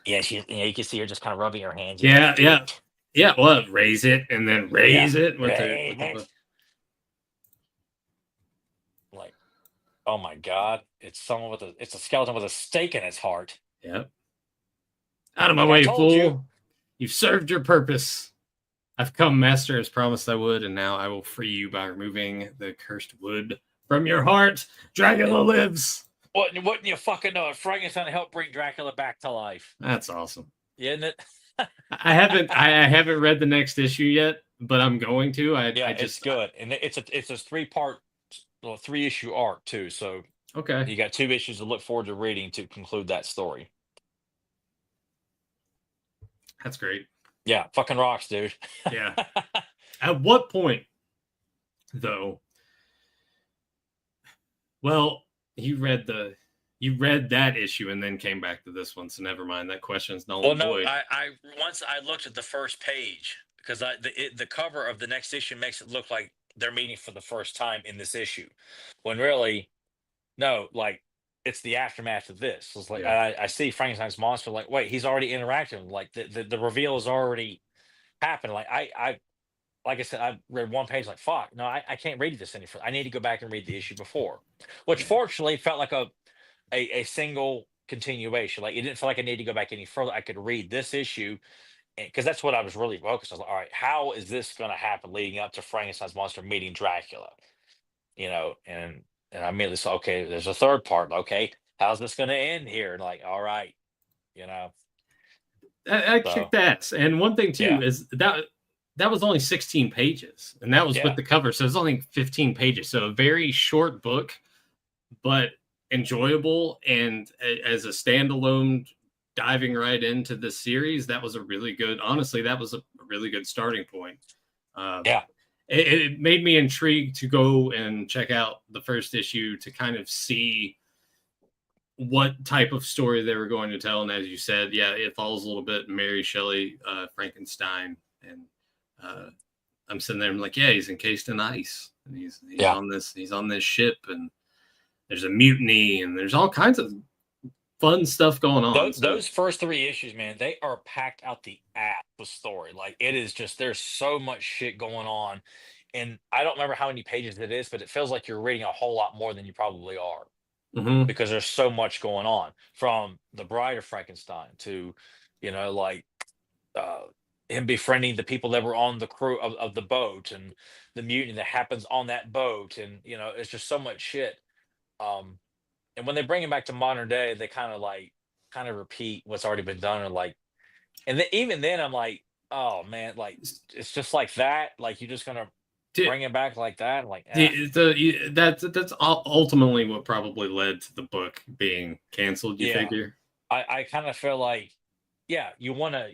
Speaker 2: Yeah, you can see her just kind of rubbing her hands.
Speaker 1: Yeah. Well, raise it and then raise it.
Speaker 2: Like, oh my God! It's a skeleton with a stake in its heart.
Speaker 1: Yep. Out of my way, fool! You've served your purpose. I've come, master, as promised I would, and now I will free you by removing the cursed wood from your heart. Dracula lives.
Speaker 2: Wouldn't you fucking know it? Frankenstein helped bring Dracula back to life.
Speaker 1: That's awesome.
Speaker 2: Isn't it?
Speaker 1: I haven't read the next issue yet, but I'm going to.
Speaker 2: It's good, and it's a 3-part, 3-issue arc too. So
Speaker 1: okay,
Speaker 2: you got 2 issues to look forward to reading to conclude that story.
Speaker 1: That's great.
Speaker 2: Yeah, fucking rocks, dude.
Speaker 1: Yeah. At what point, though? Well, you read that issue and then came back to this one, so never mind. That question's null and void.
Speaker 2: Once I looked at the first page, because the cover of the next issue makes it look like they're meeting for the first time in this issue, when really no, like it's the aftermath of this. It's like
Speaker 1: Yeah.
Speaker 2: I see Frankenstein's monster, like wait, he's already interacting. Like the reveal has already happened. Like like I said, I read one page, like fuck, no, I can't read this any further. I need to go back and read the issue before, which
Speaker 1: Yeah.
Speaker 2: fortunately felt like a single continuation. Like it didn't feel like I needed to go back any further. I could read this issue because that's what I was really focused on. I was like, all right, how is this going to happen leading up to Frankenstein's monster meeting Dracula? You know, and I immediately saw, okay, there's a third part. Okay, how's this going to end here? And like, all right, you know,
Speaker 1: I
Speaker 2: so
Speaker 1: kicked ass. And one thing too
Speaker 2: yeah,
Speaker 1: is that was only 16 pages, and that was with
Speaker 2: yeah.
Speaker 1: the cover, so it's only 15 pages. So a very short book, but enjoyable. And as a standalone, diving right into this series, that was a really good. Honestly, that was a really good starting point. Uh,
Speaker 2: Yeah.
Speaker 1: it made me intrigued to go and check out the first issue to kind of see what type of story they were going to tell. And as you said, yeah, it follows a little bit Mary Shelley, Frankenstein, and uh, I'm sitting there. I'm like, yeah, he's encased in ice, and
Speaker 2: Yeah.
Speaker 1: he's on this ship, and there's a mutiny, and there's all kinds of fun stuff going on. So
Speaker 2: Those first 3 issues, man, they are packed out the ass with story. Like it is just there's so much shit going on. And I don't remember how many pages it is, but it feels like you're reading a whole lot more than you probably are
Speaker 1: mhm.
Speaker 2: because there's so much going on from the Bride of Frankenstein to, like uh, him befriending the people that were on the crew of the boat and the mutiny that happens on that boat. And, it's just so much shit. Um, and when they bring it back to modern day, they kind of repeat what's already been done, or like, and then even then, I'm like, oh man, like it's just like that. Like you're just gonna bring it back like that, like,
Speaker 1: that's ultimately what probably led to the book being canceled. You
Speaker 2: yeah.
Speaker 1: figure?
Speaker 2: I kind of feel like, yeah, you wanna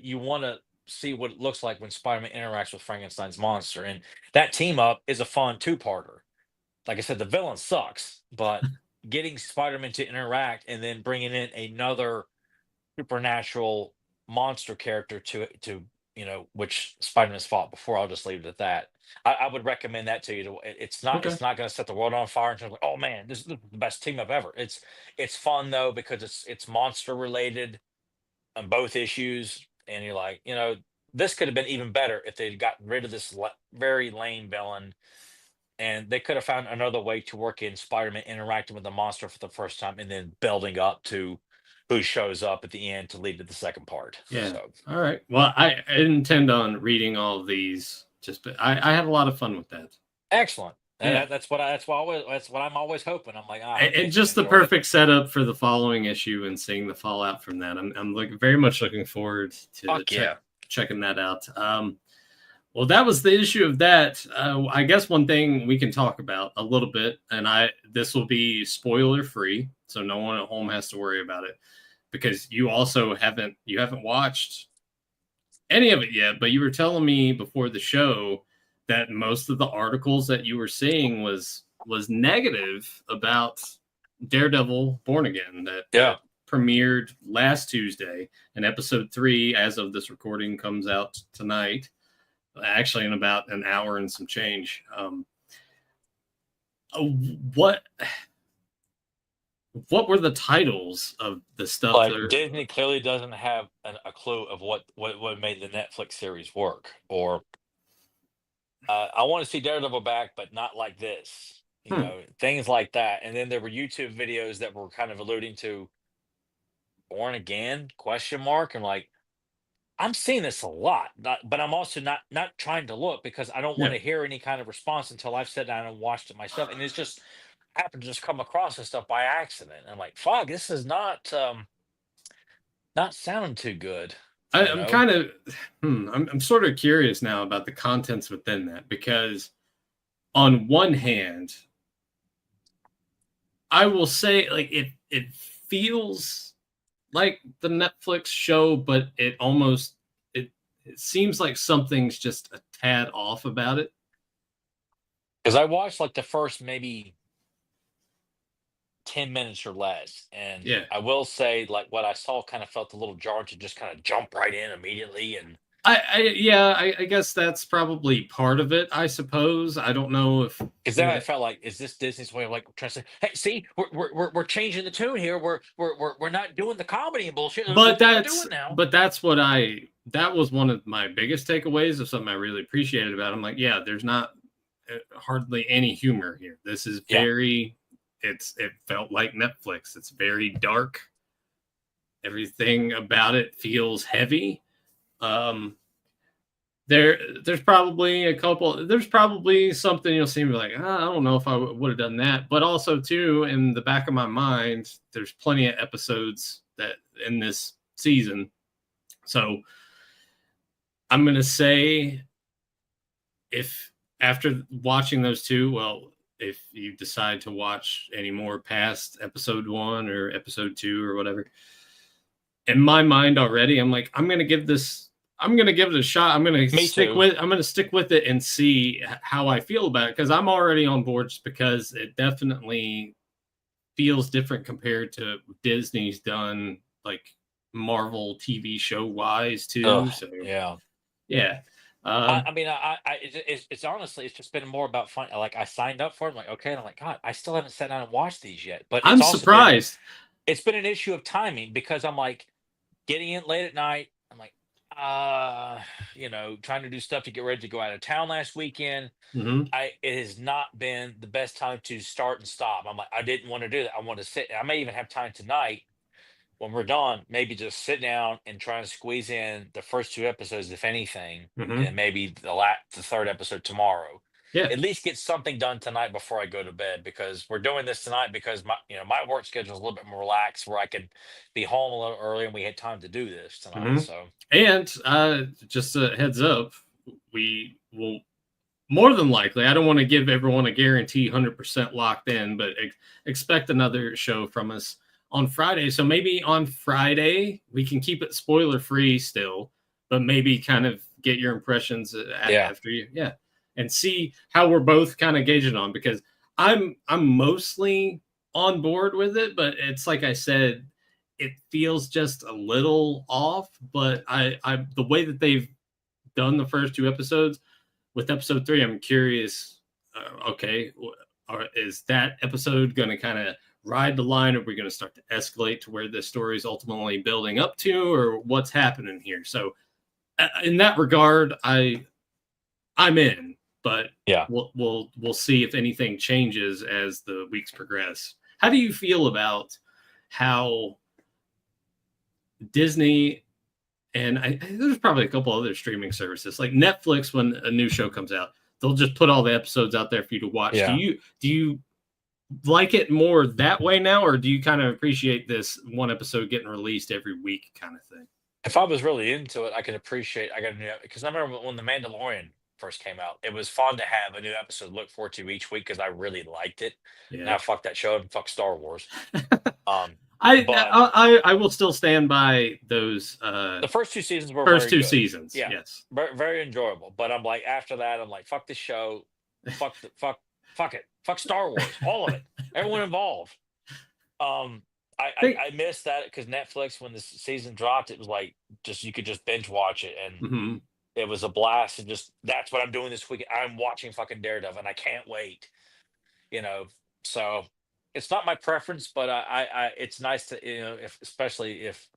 Speaker 2: see what it looks like when Spider-Man interacts with Frankenstein's monster, and that team up is a fun two-parter. Like I said, the villain sucks, but getting Spider-Man to interact and then bringing in another supernatural monster character to which Spider-Man's fought before. I'll just leave it at that. I would recommend that to you. It's not
Speaker 1: Okay.
Speaker 2: it's not going to set the world on fire in terms of, oh man, this is the best team up ever. It's fun though because it's monster related on both issues, and you're like, this could have been even better if they'd gotten rid of this very lame villain, and they could have found another way to work in Spider-Man interacting with the monster for the first time and then building up to who shows up at the end to lead to the second part.
Speaker 1: Yeah.
Speaker 2: So
Speaker 1: All right. Well, I intend on reading all of these. I had a lot of fun with that.
Speaker 2: excellent.
Speaker 1: Yeah.
Speaker 2: That's what I'm always hoping. I'm like, I hope
Speaker 1: And
Speaker 2: people
Speaker 1: just the
Speaker 2: enjoy it.
Speaker 1: perfect setup for the following issue and seeing the fallout from that. I'm very much looking forward to
Speaker 2: Fuck yeah.
Speaker 1: checking that out. Well, that was the issue of that. I guess one thing we can talk about a little bit, and this will be spoiler free, so no one at home has to worry about it, because you also haven't watched any of it yet. But you were telling me before the show that most of the articles that you were seeing was negative about Daredevil Born Again that
Speaker 2: Yeah.
Speaker 1: premiered last Tuesday, and episode 3, as of this recording, comes out tonight. Actually, in about an hour and some change. What what were the titles of the stuff that
Speaker 2: Like
Speaker 1: are?
Speaker 2: Disney clearly doesn't have a clue of what made the Netflix series work. Or I want to see Daredevil back, but not like this.
Speaker 1: Hmm,
Speaker 2: Things like that. And then there were YouTube videos that were kind of alluding to Born Again question mark. And like, I'm seeing this a lot, but I'm also not trying to look because I don't want
Speaker 1: yeah.
Speaker 2: to hear any kind of response until I've sat down and watched it myself. And it's just happened to just come across this stuff by accident. I'm like, fuck, this is not sounding too good,
Speaker 1: I,
Speaker 2: you
Speaker 1: I'm
Speaker 2: know?
Speaker 1: kind of, I'm sort of curious now about the contents within that, because on one hand, I will say, like, it feels like the Netflix show, but it seems like something's just a tad off about it.
Speaker 2: Because I watched like the first maybe 10 minutes or less. And
Speaker 1: Yeah.
Speaker 2: I will say, like, what I saw kind of felt a little jarring to just kind of jump right in immediately. And
Speaker 1: I guess that's probably part of it. I suppose. I don't know if.
Speaker 2: Because then I felt like, is this Disney's way of like trying to say, hey, see, we're changing the tune here. We're not doing the comedy and bullshit. Look
Speaker 1: But
Speaker 2: what we're doing now.
Speaker 1: that's what that was one of my biggest takeaways of something I really appreciated about it. I'm like, yeah, there's not hardly any humor here. This is
Speaker 2: Yeah.
Speaker 1: it felt like Netflix. It's very dark. Everything about it feels heavy. Um, there's probably something you'll see me like, I don't know if I would have done that. But also too, in the back of my mind, there's plenty of episodes that in this season. So I'm gonna say, if after watching those two, well, if you decide to watch any more past episode 1 or episode 2 or whatever, in my mind already, I'm like, I'm gonna give it a shot. I'm gonna stick with it and see how I feel about it, because I'm already on board, just because it definitely feels different compared to Disney's done, like Marvel TV show wise too. So
Speaker 2: Yeah.
Speaker 1: yeah.
Speaker 2: I mean, it's honestly, it's just been more about fun. Like I signed up for it, I'm like, okay, and I'm like, God, I still haven't sat down and watched these yet. But
Speaker 1: I'm
Speaker 2: it's also been,
Speaker 1: surprised.
Speaker 2: it's been an issue of timing, because I'm like getting in late at night. I'm like, trying to do stuff to get ready to go out of town last weekend.
Speaker 1: Mm-hmm.
Speaker 2: It has not been the best time to start and stop. I'm like, I didn't want to do that. I want to sit. I may even have time tonight when we're done, maybe just sit down and try and squeeze in the first 2 episodes, if anything, and
Speaker 1: Mm-hmm.
Speaker 2: then maybe the third episode tomorrow.
Speaker 1: Yeah.
Speaker 2: At least get something done tonight before I go to bed, because we're doing this tonight because my work schedule is a little bit more relaxed, where I could be home a little early and we had time to do this tonight.
Speaker 1: Mm-hmm.
Speaker 2: So
Speaker 1: And just a heads up, we will more than likely, I don't want to give everyone a guarantee 100% locked in, but expect another show from us on Friday. So maybe on Friday, we can keep it spoiler free still, but maybe kind of get your impressions
Speaker 2: yeah,
Speaker 1: after you. Yeah. And see how we're both kind of gauging on, because I'm mostly on board with it, but it's like I said, it feels just a little off. But I the way that they've done the first 2 episodes, with episode 3, I'm curious. Okay, is that episode going to kind of ride the line? Or are we going to start to escalate to where this story is ultimately building up to, or what's happening here? So, in that regard, I'm in, but
Speaker 2: yeah.
Speaker 1: we'll see if anything changes as the weeks progress. How do you feel about how Disney, and there's probably a couple other streaming services like Netflix, when a new show comes out, they'll just put all the episodes out there for you to watch.
Speaker 2: Yeah.
Speaker 1: Do you like it more that way now, or do you kind of appreciate this one episode getting released every week kind of thing?
Speaker 2: If I was really into it, I could appreciate. I got a new, because I remember when the Mandalorian first came out, it was fun to have a new episode to look forward to each week because I really liked it.
Speaker 1: Yeah.
Speaker 2: Now fuck that show and fuck Star Wars. But
Speaker 1: I will still stand by those
Speaker 2: the first 2 seasons were
Speaker 1: first
Speaker 2: very
Speaker 1: two
Speaker 2: good.
Speaker 1: seasons.
Speaker 2: Yeah,
Speaker 1: Yes.
Speaker 2: very enjoyable. But I'm like, after that, I'm like, fuck this show, fuck it, fuck Star Wars, all of it, everyone involved. Um, I missed that because Netflix, when this season dropped, it was like, just you could just binge watch it, and
Speaker 1: Mm-hmm.
Speaker 2: it was a blast. And just, that's what I'm doing this week. I'm watching fucking Daredevil, and I can't wait. You know, so it's not my preference, but it's nice to, if, especially if,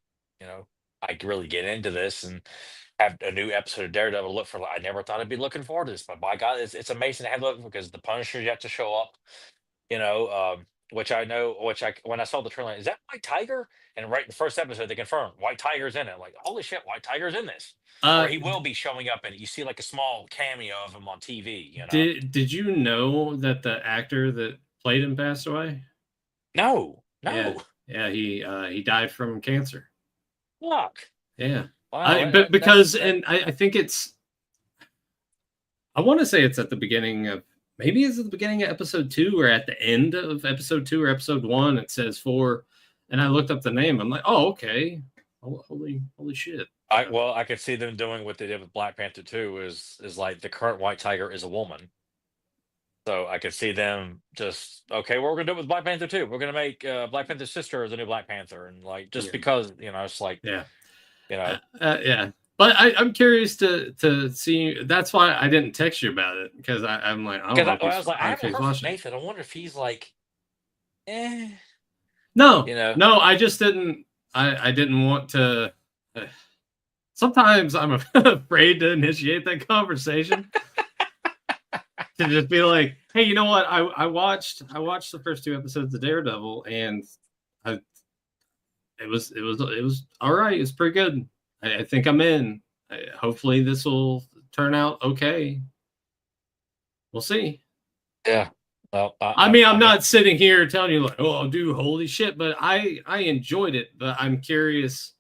Speaker 2: I could really get into this and have a new episode of Daredevil to look for. I never thought I'd be looking forward to this, but by God, it's amazing to have look, because the Punisher yet to show up. You know, which I know, when I saw the trailer, is that White Tiger? And right in the first episode, they confirmed White Tiger's in it. Like, holy shit, White Tiger's in this, or
Speaker 1: Uh,
Speaker 2: he will be showing up in it. You see like a small cameo of him on TV.
Speaker 1: did you know that the actor that played him passed away?
Speaker 2: No,
Speaker 1: Yeah,
Speaker 2: no,
Speaker 1: yeah, he died from cancer.
Speaker 2: fuck.
Speaker 1: Yeah,
Speaker 2: Wow,
Speaker 1: but
Speaker 2: that's
Speaker 1: because,
Speaker 2: that.
Speaker 1: and I think it's, I want to say it's at the beginning of, maybe it's at the beginning of episode 2 or at the end of episode 2 or episode 1. It says 4, and I looked up the name. I'm like, oh, okay, holy shit.
Speaker 2: I could see them doing what they did with Black Panther 2, is like the current White Tiger is a woman. So I could see them just, okay, well, we're gonna do it with Black Panther 2. We're gonna make Black Panther's sister the new Black Panther, and like, just
Speaker 1: Yeah,
Speaker 2: because, it's like,
Speaker 1: yeah,
Speaker 2: you know,
Speaker 1: yeah. But I'm curious to see. That's why I didn't text you about it, because I'm like, I don't
Speaker 2: Because
Speaker 1: know if
Speaker 2: I was like, I haven't
Speaker 1: he's
Speaker 2: heard from
Speaker 1: watching it.
Speaker 2: Nathan. I wonder if he's like, eh,
Speaker 1: No,
Speaker 2: you know.
Speaker 1: no, I just didn't. I didn't want to. Sometimes I'm afraid to initiate that conversation, to just be like, hey, you know what? I watched the first 2 episodes of Daredevil, and I, it was all right. It's pretty good. I think I'm in. Hopefully this will turn out okay. We'll see.
Speaker 2: Yeah. Well,
Speaker 1: I mean, I'm
Speaker 2: I mean,
Speaker 1: not sitting here telling you like, oh, dude, holy shit, but I enjoyed it. But I'm curious.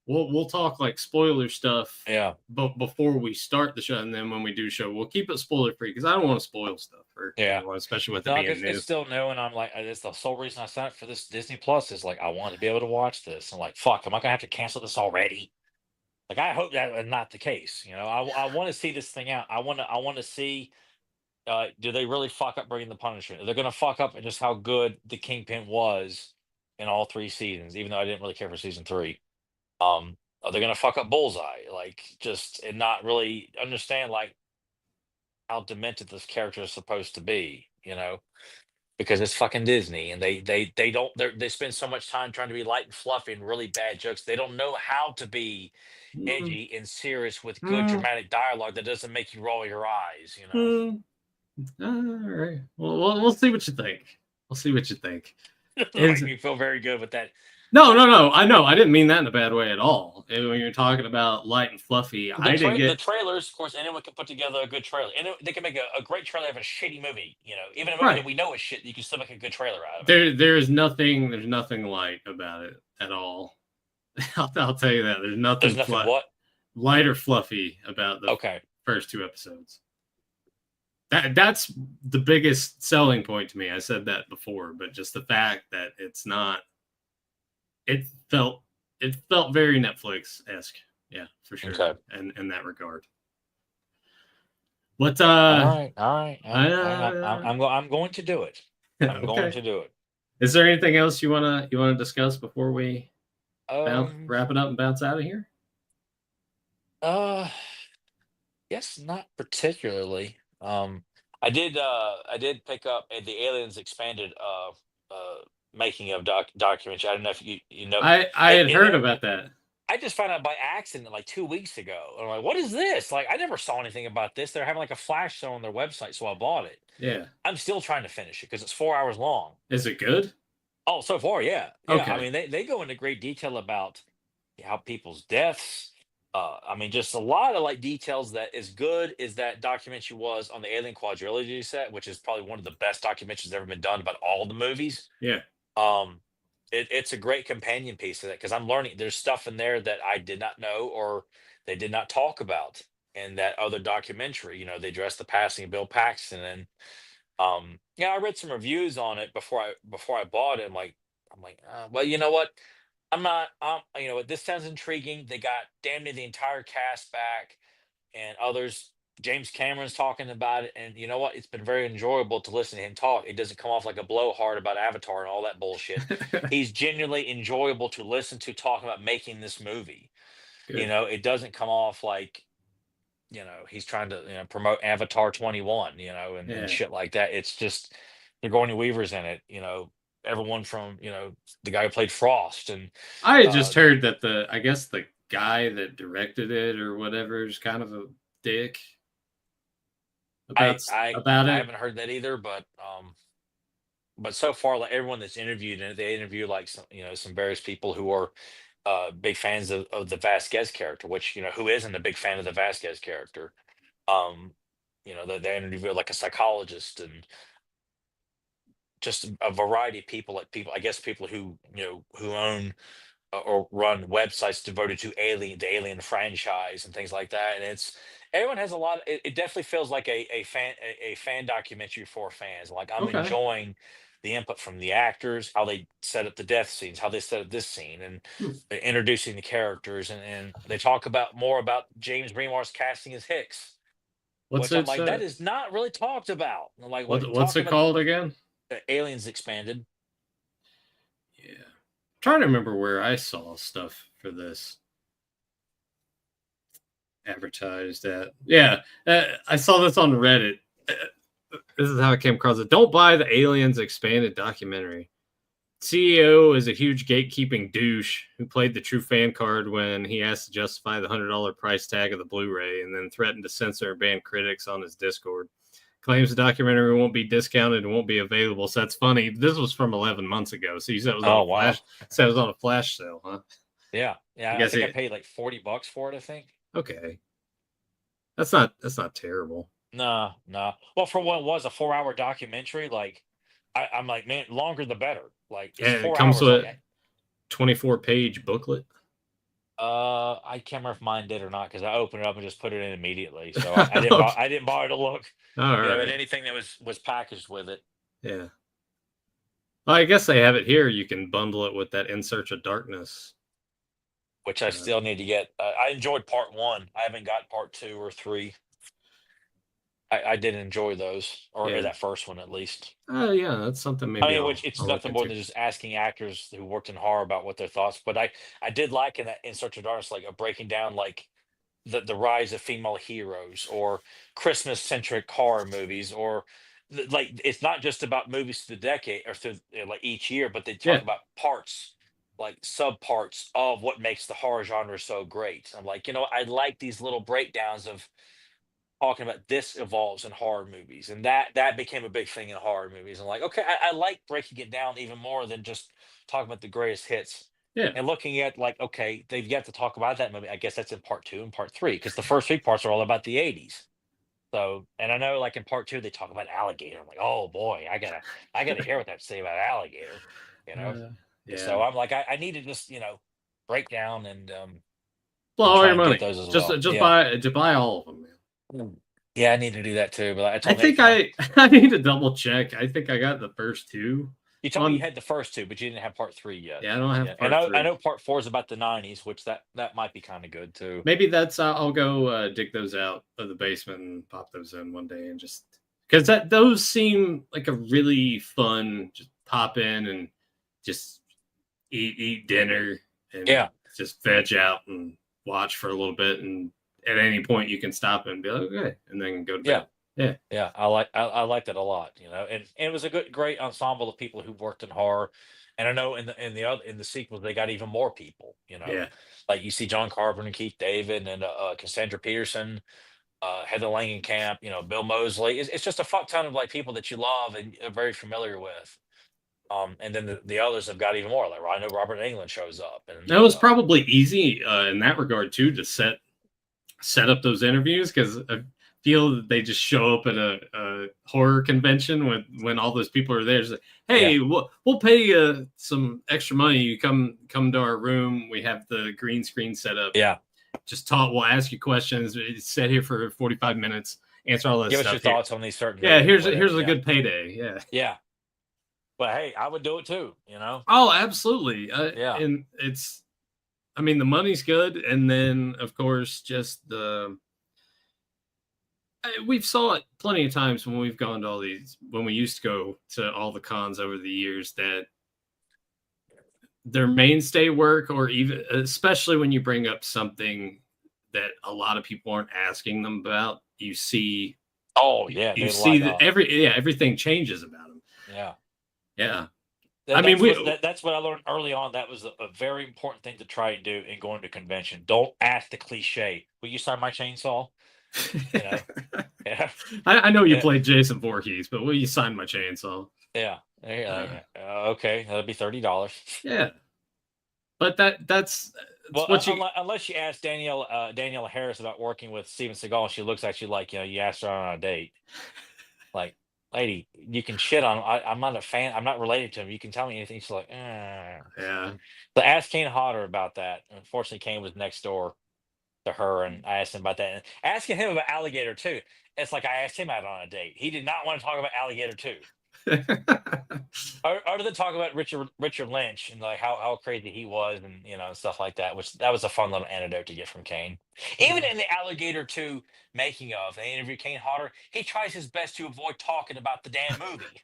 Speaker 1: We'll talk like spoiler stuff,
Speaker 2: yeah.
Speaker 1: but before we start the show, and then when we do show, we'll keep it spoiler free, because I don't want to spoil stuff for
Speaker 2: Yeah.
Speaker 1: anyone, especially with it
Speaker 2: No,
Speaker 1: being
Speaker 2: because
Speaker 1: new.
Speaker 2: it's still new, and I'm like, it's the sole reason I signed up for this Disney Plus is like I want to be able to watch this. I'm like, fuck, am I gonna have to cancel this already? Like, I hope that is not the case. I want to see this thing out. I want to see. Do they really fuck up bringing the Punisher? They're gonna fuck up just how good the Kingpin was in all 3 seasons, even though I didn't really care for season 3. Are they gonna fuck up Bullseye? Like, just and not really understand like how demented this character is supposed to be? Because it's fucking Disney, and they don't they spend so much time trying to be light and fluffy and really bad jokes. They don't know how to be
Speaker 1: Mm,
Speaker 2: edgy and serious with good
Speaker 1: mm,
Speaker 2: dramatic dialogue that doesn't make you roll your eyes.
Speaker 1: mm. All right. Well, we'll see what you think. We'll see what you think.
Speaker 2: It doesn't
Speaker 1: Is
Speaker 2: make me feel very good with that.
Speaker 1: no, no, no. I know. I didn't mean that in a bad way at all. And when you're talking about light and fluffy, I didn't
Speaker 2: The
Speaker 1: get
Speaker 2: trailers, of course, anyone can put together a good trailer. And they can make a great trailer of a shitty movie. Even a movie that
Speaker 1: right.
Speaker 2: we know is shit, you can still make a good trailer out of it.
Speaker 1: There's nothing light about it at all. I'll tell you that. There's
Speaker 2: There's
Speaker 1: nothing
Speaker 2: nothing what?
Speaker 1: light or fluffy about the
Speaker 2: Okay.
Speaker 1: first 2 episodes. That's the biggest selling point to me. I said that before, but just the fact that it's not. It felt very Netflix esque. Yeah, for sure.
Speaker 2: Okay.
Speaker 1: And in that regard. What
Speaker 2: All right. All right.
Speaker 1: uh
Speaker 2: I'm going to do it. I'm going
Speaker 1: okay.
Speaker 2: to do it.
Speaker 1: Is there anything else you wanna discuss before we
Speaker 2: Um.
Speaker 1: wrap it up and bounce out of here?
Speaker 2: Uh. Yes, not particularly. I did pick up the Aliens Expanded making of documentary. I don't know if you know
Speaker 1: I had
Speaker 2: and
Speaker 1: heard
Speaker 2: there.
Speaker 1: about that.
Speaker 2: I just found out by accident like 2 weeks ago. And I'm like, what is this? Like, I never saw anything about this. They're having like a flash show on their website, so I bought it.
Speaker 1: Yeah.
Speaker 2: I'm still trying to finish it because it's 4 hours long.
Speaker 1: Is it good?
Speaker 2: Oh, so far, yeah, yeah. I
Speaker 1: Okay.
Speaker 2: mean, they go into great detail about how people's deaths. I mean, just a lot of like details that as good as that documentary was on the Alien Quadrilogy set, which is probably one of the best documentaries ever been done about all the movies.
Speaker 1: Yeah.
Speaker 2: Um, it's a great companion piece to that because I'm learning. There's stuff in there that I did not know or they did not talk about in that other documentary. They addressed the passing of Bill Paxton, and yeah, I read some reviews on it before I bought it. I'm like, well, you know what? I'm not. You know what? This sounds intriguing. They got damn near the entire cast back, and others. James Cameron's talking about it, and you know what? It's been very enjoyable to listen to him talk. It doesn't come off like a blowhard about Avatar and all that bullshit. He's genuinely enjoyable to listen to talk about making this movie.
Speaker 1: Good.
Speaker 2: It doesn't come off like he's trying to promote Avatar 21, and
Speaker 1: Yeah.
Speaker 2: shit like that. It's just Sigourney Weaver's in it. Everyone from the guy who played Frost and
Speaker 1: I had
Speaker 2: uh,
Speaker 1: just heard that I guess the guy that directed it or whatever is kind of a dick
Speaker 2: I
Speaker 1: about
Speaker 2: I
Speaker 1: about
Speaker 2: I
Speaker 1: it.
Speaker 2: haven't heard that either, but so far like everyone that's interviewed in it, they interview like some various people who are big fans of the Vasquez character, which who isn't a big fan of the Vasquez character. Um, they interview like a psychologist and just a variety of people, like people, I guess people who own or run websites devoted to the Alien franchise and things like that. And everyone has a lot. It definitely feels like a fan documentary for fans. Like I'm
Speaker 1: Okay.
Speaker 2: enjoying the input from the actors, how they set up the death scenes, how they set up this scene, and
Speaker 1: Hmm.
Speaker 2: introducing the characters, and they talk about more about James Remar's casting as Hicks,
Speaker 1: What's
Speaker 2: which I'm
Speaker 1: it
Speaker 2: like that is not really talked about. Like what
Speaker 1: what's
Speaker 2: talking
Speaker 1: it
Speaker 2: about
Speaker 1: called again?
Speaker 2: Aliens Expanded.
Speaker 1: Yeah. I'm trying to remember where I saw stuff for this. advertised at. Yeah, I saw this on Reddit. This is how I came across it. Don't buy the Aliens expanded documentary. CEO is a huge gatekeeping douche who played the true fan card when he asked to justify the $100 price tag of the Blu-ray and then threatened to censor and ban critics on his Discord. Claims the documentary won't be discounted and won't be available. So that's funny. This was from 11 months ago. So you said it was on
Speaker 2: Oh
Speaker 1: a
Speaker 2: wow.
Speaker 1: flash. Said it was on a flash sale, huh?
Speaker 2: Yeah,
Speaker 1: I
Speaker 2: yeah. I
Speaker 1: guess
Speaker 2: think I
Speaker 1: it.
Speaker 2: paid like $40 for it. I think.
Speaker 1: Okay, that's not terrible.
Speaker 2: No, no. Well, for what it was a 4-hour documentary, like I'm like, man, longer the better. Like it's
Speaker 1: And it
Speaker 2: four
Speaker 1: comes
Speaker 2: hours.
Speaker 1: with
Speaker 2: Like
Speaker 1: a 24-page booklet.
Speaker 2: I can't remember if mine did or not because I opened it up and just put it in immediately. So I didn't
Speaker 1: Okay.
Speaker 2: I didn't bother to look,
Speaker 1: All
Speaker 2: at
Speaker 1: right.
Speaker 2: anything that was packaged with it.
Speaker 1: Yeah. Well, I guess they have it here. You can bundle it with that In Search of Darkness.
Speaker 2: Which I
Speaker 1: Uh,
Speaker 2: still need to get. I enjoyed part one. I haven't got part two or three. I did enjoy those, or
Speaker 1: yeah.
Speaker 2: that first one at least.
Speaker 1: Yeah, that's something
Speaker 2: I
Speaker 1: maybe
Speaker 2: mean,
Speaker 1: I'll
Speaker 2: which it's
Speaker 1: I'll look
Speaker 2: nothing more
Speaker 1: into.
Speaker 2: than just asking actors who worked in horror about what their thoughts. But I did like in that In Search of Darkness, like a breaking down like the rise of female heroes or Christmas centric horror movies or like it's not just about movies through the decade or through like each year, but they talk
Speaker 1: Yeah.
Speaker 2: about parts like subparts of what makes the horror genre so great. I'm like, I like these little breakdowns of talking about this evolves in horror movies, and that became a big thing in horror movies. I'm like, okay, I like breaking it down even more than just talking about the greatest hits
Speaker 1: Yeah.
Speaker 2: and looking at like, okay, they've yet to talk about that movie. I guess that's in part two and part three because the first three parts are all about the '80s. So, and I know like in part two they talk about alligator. I'm like, oh boy, I gotta hear what they have to say about alligator. You know,
Speaker 1: Yeah.
Speaker 2: so I'm like, I need to just break down
Speaker 1: Blow
Speaker 2: and
Speaker 1: all
Speaker 2: try
Speaker 1: your
Speaker 2: and get
Speaker 1: money.
Speaker 2: those as
Speaker 1: Just
Speaker 2: well.
Speaker 1: just
Speaker 2: Yeah.
Speaker 1: buy all of them, man.
Speaker 2: Mm. Yeah, I need to do that too. But I
Speaker 1: I
Speaker 2: told
Speaker 1: think
Speaker 2: Nathan,
Speaker 1: I need to double check. I think I got the first two
Speaker 2: you told me you
Speaker 1: on.
Speaker 2: had the first two, but you didn't have part three yet.
Speaker 1: Yeah, I don't have
Speaker 2: Yeah, and
Speaker 1: part
Speaker 2: I
Speaker 1: 3.
Speaker 2: know part four is about the '90s, which that might be kind of good too.
Speaker 1: Maybe that's I'll go dig those out of the basement and pop those in one day and just because that those seem like a really fun just pop in and just eat dinner and
Speaker 2: Yeah,
Speaker 1: just veg out and watch for a little bit and at any point you can stop and be like okay and then go to
Speaker 2: yeah,
Speaker 1: bed. Yeah,
Speaker 2: yeah. I liked it a lot, and it was a great ensemble of people who worked in horror. And I know in the sequels they got even more people.
Speaker 1: yeah,
Speaker 2: Like you see John Carpenter and Keith David and Cassandra Peterson, Heather Langenkamp, Bill Moseley. It's just a fuck ton of like people that you love and are very familiar with. And then the others have got even more. Like I know Robert Englund shows up, and
Speaker 1: that was probably easy in that regard too to set up those interviews because I feel that they just show up at a horror convention when all those people are there. It's like,
Speaker 2: yeah,
Speaker 1: hey, we'll pay you some extra money. You come to our room. We have the green screen set up.
Speaker 2: yeah.
Speaker 1: Just talk. We'll ask you questions. Sit here for 45 minutes. Answer all that
Speaker 2: Give us your
Speaker 1: stuff here.
Speaker 2: thoughts on these certain
Speaker 1: Yeah,
Speaker 2: movies,
Speaker 1: here's
Speaker 2: whatever.
Speaker 1: a
Speaker 2: Yeah,
Speaker 1: good payday. Yeah.
Speaker 2: yeah. But hey, I would do it too.
Speaker 1: Oh, absolutely.
Speaker 2: Yeah.
Speaker 1: And it's, I mean, the money's good, and then of course just the we've saw it plenty of times when we've gone to all these when we used to go to all the cons over the years that their mainstay work or even especially when you bring up something that a lot of people aren't asking them about
Speaker 2: Oh yeah,
Speaker 1: you
Speaker 2: they
Speaker 1: see
Speaker 2: light
Speaker 1: that
Speaker 2: up.
Speaker 1: everything changes about them.
Speaker 2: Yeah.
Speaker 1: Yeah, I
Speaker 2: That,
Speaker 1: mean
Speaker 2: that's
Speaker 1: we
Speaker 2: what that, that's what I learned early on. That was a very important thing to try and do in going to convention. Don't ask the cliche. Will you sign my chainsaw? You know. Yeah.
Speaker 1: I know you
Speaker 2: Yeah.
Speaker 1: played Jason Voorhees, but will you sign my chainsaw?
Speaker 2: Yeah. And you're like,
Speaker 1: Uh,
Speaker 2: okay, that'll be $30.
Speaker 1: yeah, but that's
Speaker 2: Well,
Speaker 1: what you
Speaker 2: unless you ask Danielle Harris about working with Steven Seagal, she looks at you like you asked her on a date. Like, lady, you can shit on. I'm not a fan. I'm not related to him. You can tell me anything. She's like,
Speaker 1: yeah.
Speaker 2: So ask Kane Hodder about that. Unfortunately, Kane was next door to her, and I asked him about that. And asking him about alligator too. It's like I asked him out on a date. He did not want to talk about alligator too. Other than talk about Richard Lynch and like how crazy he was and stuff like that, which that was a fun little anecdote to get from Kane. Even in the Alligator 2 making of, they interview Kane Hodder, he tries his best to avoid talking about the damn movie.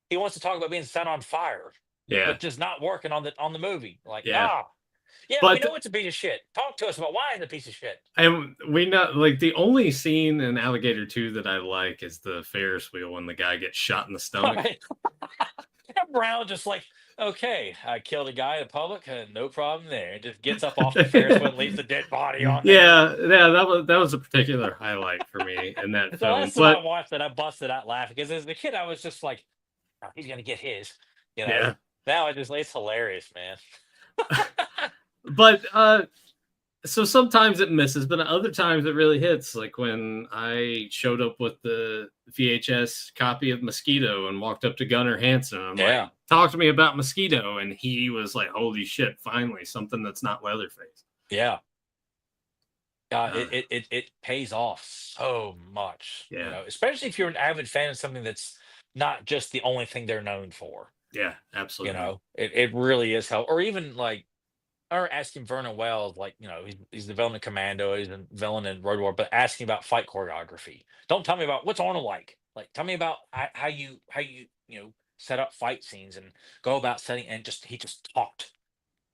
Speaker 2: He wants to talk about being set on fire,
Speaker 1: Yeah,
Speaker 2: but just not working on the movie. Like,
Speaker 1: yeah.
Speaker 2: Yeah, we
Speaker 1: But
Speaker 2: know it's a piece of shit. Talk to us about why it's a piece of shit.
Speaker 1: and we know, like, the only scene in Alligator 2 that I like is the Ferris wheel when the guy gets shot in the stomach.
Speaker 2: Right? And Brown just like, okay, I killed a guy in public, no problem there. Just gets up off the Ferris wheel and leaves the dead body on there.
Speaker 1: Yeah, that was a particular highlight for me in that
Speaker 2: The
Speaker 1: film.
Speaker 2: last time I
Speaker 1: But
Speaker 2: watched it, I busted out laughing because as a kid, I was just like, oh, he's gonna get his, you know.
Speaker 1: yeah,
Speaker 2: Now it's hilarious, man.
Speaker 1: but so sometimes it misses, but other times it really hits. Like when I showed up with the VHS copy of Mosquito and walked up to Gunnar Hansen. I'm
Speaker 2: Yeah.
Speaker 1: like, talk to me about Mosquito. And he was like, holy shit, finally, something that's not Leatherface.
Speaker 2: Yeah. It pays off so much,
Speaker 1: Yeah.
Speaker 2: you know, especially if you're an avid fan of something that's not just the only thing they're known for.
Speaker 1: Yeah,
Speaker 2: You
Speaker 1: absolutely.
Speaker 2: know, it really is help. Or even like, or asking Vernon Wells, like, you know, he's the villain in Commando, he's a villain in Road War, but asking about fight choreography. Don't tell me about what's Arnold like. Like, tell me about how you set up fight scenes and go about setting. And he just talked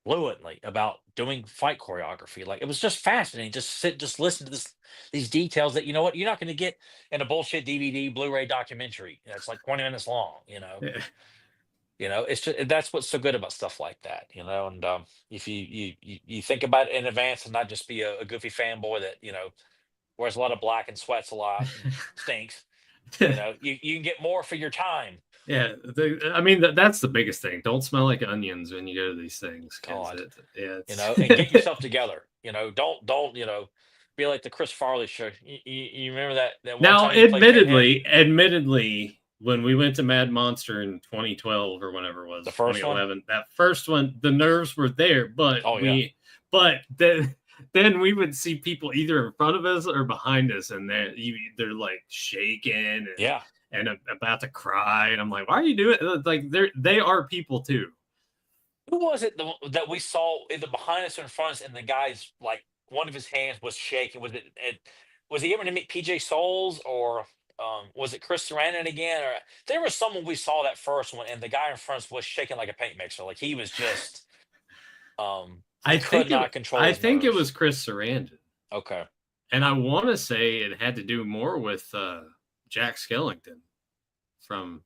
Speaker 2: fluently about doing fight choreography. Like, it was just fascinating. Just listen to these details that, you know what, you're not going to get in a bullshit DVD Blu-ray documentary. It's like 20 minutes long.
Speaker 1: Yeah.
Speaker 2: It's just that's what's so good about stuff like that. And if you think about it in advance and not just be a goofy fanboy that wears a lot of black and sweats a lot and stinks. You can get more for your time.
Speaker 1: Yeah, I mean that's the biggest thing. Don't smell like onions when you go to these things.
Speaker 2: God,
Speaker 1: Yeah,
Speaker 2: and get yourself together. Don't be like the Chris Farley show. You remember that one
Speaker 1: now,
Speaker 2: time he played Pinhead?
Speaker 1: admittedly, when we went to Mad Monster in 2012 or whenever it was,
Speaker 2: The first one?
Speaker 1: 2011, that first one, the nerves were there, but
Speaker 2: Oh, yeah.
Speaker 1: but then we would see people either in front of us or behind us, and they're like shaking and
Speaker 2: Yeah.
Speaker 1: and about to cry, and I'm like, why are you doing it? Like they are people too.
Speaker 2: Who was it that we saw either behind us or in front of us, and the guy's like one of his hands was shaking? Was he able to meet PJ Souls, or was it Chris Sarandon again? Or there was someone we saw that first one, and the guy in front of us was shaking like a paint mixer. Like he was just
Speaker 1: I
Speaker 2: could not control his
Speaker 1: think it
Speaker 2: nerves.
Speaker 1: was Chris Sarandon.
Speaker 2: Okay.
Speaker 1: And I want to say it had to do more with Jack Skellington from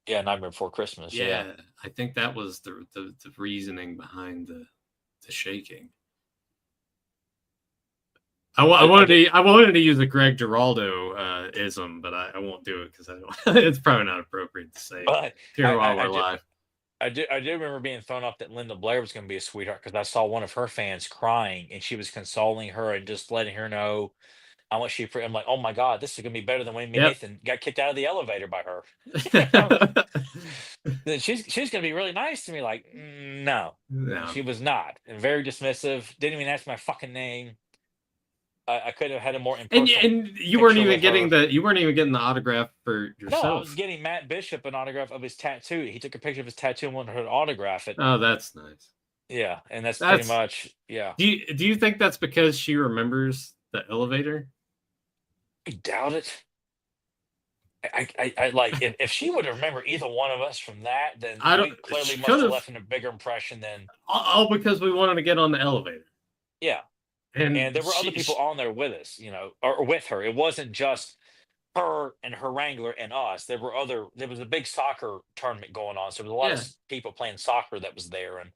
Speaker 2: Nightmare Before Christmas. Yeah.
Speaker 1: I think that was the reasoning behind the shaking. I wanted to use a Greg Giraldo ism, but I won't do it because it's probably not appropriate to say
Speaker 2: But
Speaker 1: here while we're live.
Speaker 2: I do remember being thrown off that Linda Blair was going to be a sweetheart because I saw one of her fans crying and she was consoling her and just letting her know how much I'm like, oh my God, this is going to be better than when Nathan got kicked out of the elevator by her. She's going to be really nice to me. Like, no, she was not. And very dismissive. Didn't even ask my fucking name. I could have had a more impersonal.
Speaker 1: And you weren't even getting the autograph for yourself.
Speaker 2: No, I was getting Matt Bishop an autograph of his tattoo. He took a picture of his tattoo and wanted her to autograph it.
Speaker 1: Oh, that's nice.
Speaker 2: Yeah, and that's pretty much yeah.
Speaker 1: Do you think that's because she remembers the elevator?
Speaker 2: I doubt it. I like if she would remember either one of us from that, then we clearly must have left a bigger impression than
Speaker 1: because we wanted to get on the elevator.
Speaker 2: Yeah. And there were other people on there with us, or with her. It wasn't just her and her wrangler and us. There was a big soccer tournament going on. So there was a lot of people playing soccer that was there. And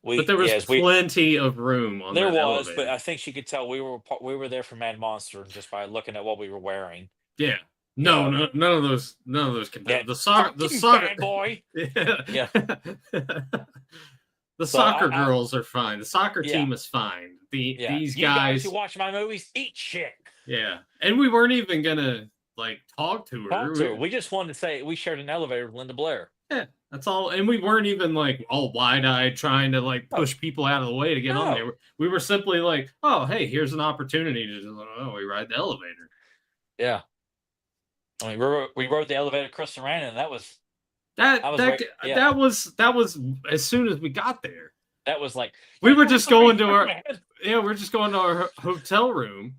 Speaker 1: but there was plenty of room on
Speaker 2: there
Speaker 1: that
Speaker 2: was,
Speaker 1: elevator.
Speaker 2: but I think she could tell we were there for Mad Monster just by looking at what we were wearing.
Speaker 1: Yeah. No, none of those
Speaker 2: Yeah,
Speaker 1: the soccer
Speaker 2: boy.
Speaker 1: Yeah. The soccer girls are fine. The soccer team is fine. These guys
Speaker 2: who watch my movies eat shit.
Speaker 1: Yeah, and we weren't even gonna talk to her.
Speaker 2: We just wanted to say we shared an elevator with Linda Blair.
Speaker 1: Yeah, that's all. And we weren't even all wide-eyed trying to push people out of the way to get on there. We were simply like, oh, hey, here's an opportunity to we ride the elevator.
Speaker 2: Yeah. I mean, we rode the elevator to Chris Sarandon, and that was
Speaker 1: as soon as we got there.
Speaker 2: That was like
Speaker 1: we were just going to our hotel room,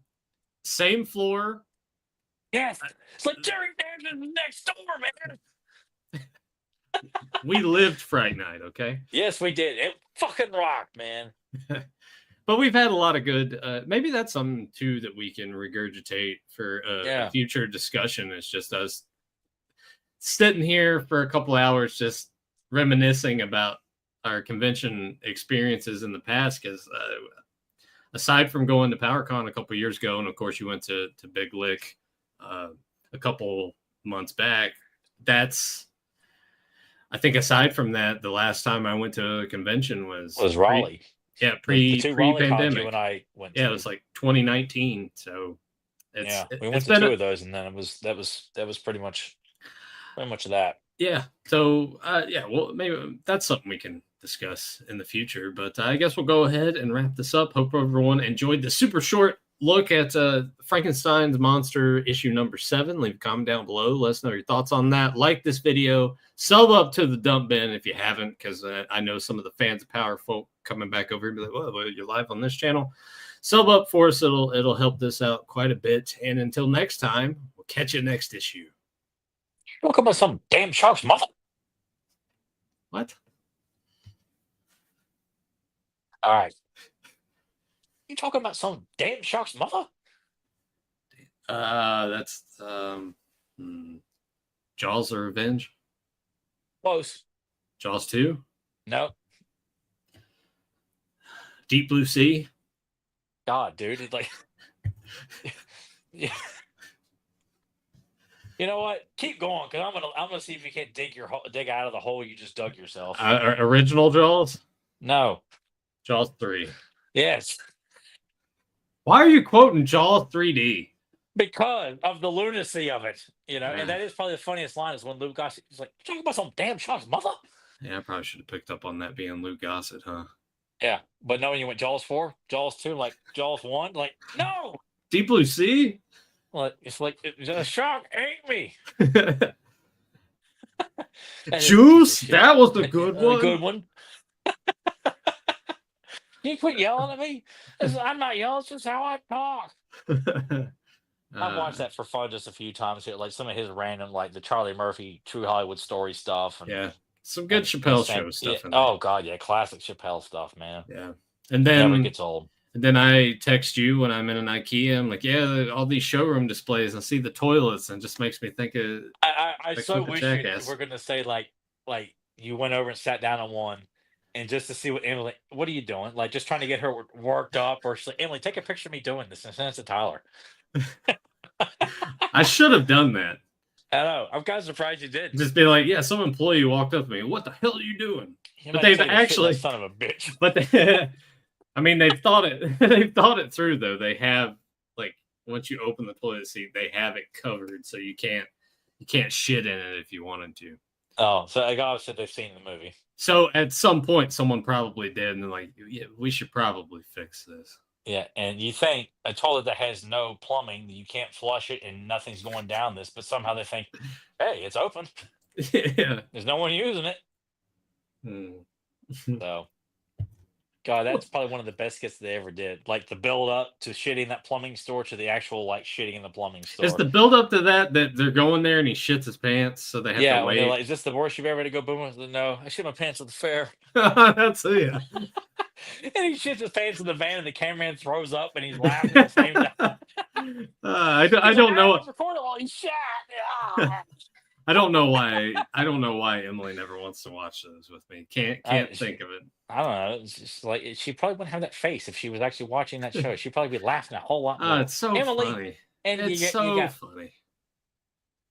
Speaker 1: same floor.
Speaker 2: Yes, it's like Jerry Daniels next door, man.
Speaker 1: We lived Fright Night, okay?
Speaker 2: Yes, we did. It fucking rocked, man.
Speaker 1: But we've had a lot of good. Maybe that's something too that we can regurgitate for a
Speaker 2: Yeah.
Speaker 1: future discussion. It's just us sitting here for a couple hours, just reminiscing about our convention experiences in the past. Because aside from going to PowerCon a couple years ago, and of course you went to Big Lick a couple months back, that's I think aside from that, the last time I went to a convention was
Speaker 2: Raleigh. The two Raleigh cons you
Speaker 1: pre-pandemic.
Speaker 2: and I went
Speaker 1: Yeah,
Speaker 2: to.
Speaker 1: it was like 2019. So
Speaker 2: Yeah, we
Speaker 1: it's
Speaker 2: went to
Speaker 1: been
Speaker 2: two of those, and then that was pretty much that.
Speaker 1: yeah. So yeah, well maybe that's something we can discuss in the future. But I guess we'll go ahead and wrap this up. Hope everyone enjoyed the super short look at Frankenstein's Monster issue number 7. Leave a comment down below. Let us know your thoughts on that. Like this video. Sub up to the dump bin if you haven't, because I know some of the fans of Power folk coming back over here be like, "Well, you're live on this channel." Sub up for us. It'll help this out quite a bit. And until next time, we'll catch you next issue.
Speaker 2: Talk about some damn shark's mother.
Speaker 1: What?
Speaker 2: All right. You talking about some damn shark's mother?
Speaker 1: That's Jaws of Revenge.
Speaker 2: Close.
Speaker 1: Jaws 2.
Speaker 2: No.
Speaker 1: Deep Blue Sea.
Speaker 2: God, dude, it's like, yeah. You know what? Keep going, because I'm gonna see if you can't dig out of the hole you just dug yourself.
Speaker 1: Original Jaws.
Speaker 2: No.
Speaker 1: Jaws 3.
Speaker 2: Yes.
Speaker 1: Why are you quoting Jaws 3D?
Speaker 2: Because of the lunacy of it, and that is probably the funniest line is when Lou Gossett is like, "You talking about some damn shark's mother?"
Speaker 1: Yeah, I probably should have picked up on that being Lou Gossett, huh?
Speaker 2: Yeah, but no, when you went Jaws 4, Jaws 2, like Jaws 1, like no.
Speaker 1: Deep Blue Sea.
Speaker 2: Like it's like a shark ate me.
Speaker 1: Juice. That was the good one.
Speaker 2: A good one. You quit yelling at me. I'm not yelling. It's just how I talk. I've watched that for fun just a few times here, like some of his random, like the Charlie Murphy True Hollywood Story stuff. And,
Speaker 1: yeah, some good Chappelle show stuff.
Speaker 2: Yeah, oh God, yeah, classic Chappelle stuff, man.
Speaker 1: Yeah, and then
Speaker 2: never gets old.
Speaker 1: And then I text you when I'm in an IKEA. I'm like, yeah, all these showroom displays. I see the toilets, and it just makes me think of.
Speaker 2: I so wish we're gonna say like you went over and sat down on one, and just to see what Emily, what are you doing? Like just trying to get her worked up, or she's like, Emily, take a picture of me doing this and send it to Tyler.
Speaker 1: I should have done that.
Speaker 2: I know. I'm kind of surprised you did.
Speaker 1: Just be like, yeah, some employee walked up to me. What the hell are you doing? But they've actually,
Speaker 2: son of a bitch.
Speaker 1: But I mean, they've thought it. They've thought it through, though. They have like once you open the toilet seat, they have it covered, so you can't shit in it if you wanted to.
Speaker 2: Oh, so I obviously they've seen the movie.
Speaker 1: So at some point, someone probably did, and they're like, yeah, we should probably fix this.
Speaker 2: Yeah, and you think a toilet that has no plumbing, you can't flush it, and nothing's going down this, but somehow they think, hey, it's open.
Speaker 1: Yeah,
Speaker 2: there's no one using it. So, God, that's probably one of the best skits they ever did. Like the build up to shitting that plumbing store to the actual like shitting in the plumbing store.
Speaker 1: Is the build up to that they're going there and he shits his pants, so they have to wait.
Speaker 2: They're like, is this the worst you've ever had to go boom? No, I shit my pants at the fair.
Speaker 1: That's it.
Speaker 2: And he shits his pants in the van, and the cameraman throws up, and he's laughing at the same time.
Speaker 1: I don't know.
Speaker 2: Recording while he's shot.
Speaker 1: I don't know why. I don't know why Emily never wants to watch those with me. Can't think of it.
Speaker 2: I don't know. It's just like she probably wouldn't have that face if she was actually watching that show. She'd probably be laughing a whole lot more.
Speaker 1: It's so funny.
Speaker 2: And
Speaker 1: it's so funny.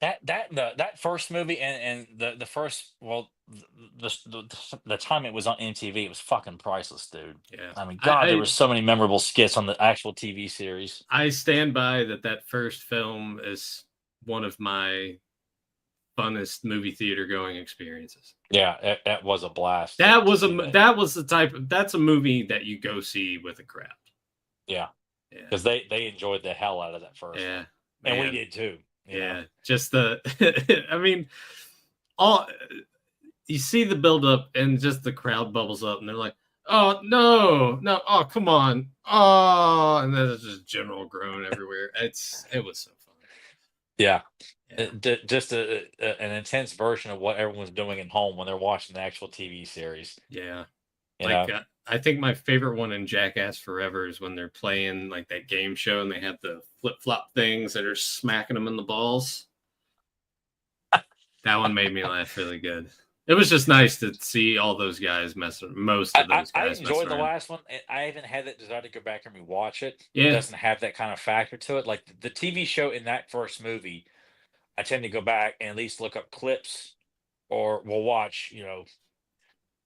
Speaker 2: That first movie and the first the time it was on MTV, it was fucking priceless, dude.
Speaker 1: Yeah.
Speaker 2: I mean, God, there were so many memorable skits on the actual TV series.
Speaker 1: I stand by that first film is one of my funnest movie theater going experiences.
Speaker 2: Yeah, that was a blast.
Speaker 1: That's a movie that you go see with a crowd.
Speaker 2: Yeah. Because they enjoyed the hell out of that first.
Speaker 1: Yeah.
Speaker 2: And we did too.
Speaker 1: Yeah. Just I mean, you see the build up and just the crowd bubbles up and they're like, oh no, oh come on. Oh, and then there's just general groan everywhere. It was so fun.
Speaker 2: Yeah. Just an intense version of what everyone's doing at home when they're watching the actual TV series.
Speaker 1: Yeah. I think my favorite one in Jackass Forever is when they're playing like that game show and they have the flip flop things that are smacking them in the balls. That one made me laugh really good. It was just nice to see all those guys messing. Most of those
Speaker 2: I
Speaker 1: guys messing
Speaker 2: enjoyed the
Speaker 1: around.
Speaker 2: last one. I haven't had that desire to go back and rewatch it. It
Speaker 1: Yeah,
Speaker 2: doesn't have that kind of factor to it. Like the TV show in that first movie, I tend to go back and at least look up clips or we'll watch,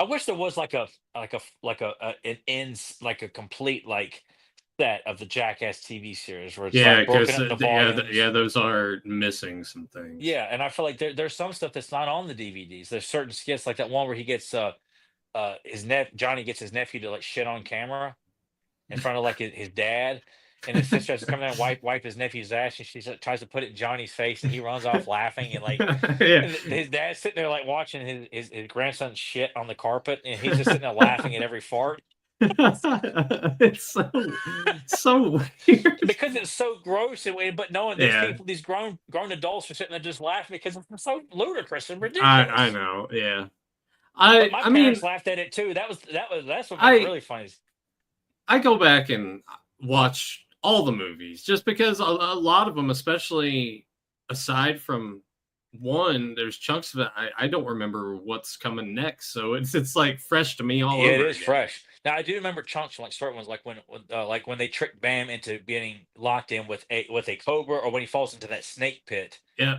Speaker 2: I wish there was an ends like a complete like set of the Jackass TV series where it's
Speaker 1: yeah,
Speaker 2: like broken
Speaker 1: because
Speaker 2: up into
Speaker 1: yeah,
Speaker 2: volumes.
Speaker 1: those are missing some things.
Speaker 2: Yeah, and I feel like there's some stuff that's not on the DVDs. There's certain skits like that one where he gets Johnny gets his nephew to like shit on camera in front of like his dad, and his sister has to come there and wipe his nephew's ass, and tries to put it in Johnny's face, and he runs off laughing, and like
Speaker 1: Yeah.
Speaker 2: and his dad's sitting there like watching his grandson shit on the carpet, and he's just sitting there laughing at every fart
Speaker 1: It's so weird.
Speaker 2: because it's so gross. But knowing these
Speaker 1: Yeah,
Speaker 2: people, these grown adults are sitting there just laughing because it's so ludicrous and
Speaker 1: I
Speaker 2: ridiculous.
Speaker 1: know. Yeah,
Speaker 2: But my
Speaker 1: I mean
Speaker 2: parents laughed at it too. That's what made it
Speaker 1: I
Speaker 2: really funny.
Speaker 1: I go back and watch all the movies just because a lot of them, especially aside from one, there's chunks of it I don't remember what's coming next, so it's like fresh to me all
Speaker 2: Yeah, it
Speaker 1: over
Speaker 2: is
Speaker 1: again.
Speaker 2: fresh. Now I do remember chunks from like certain ones, like when they trick Bam into getting locked in with a cobra, or when he falls into that snake pit.
Speaker 1: Yeah,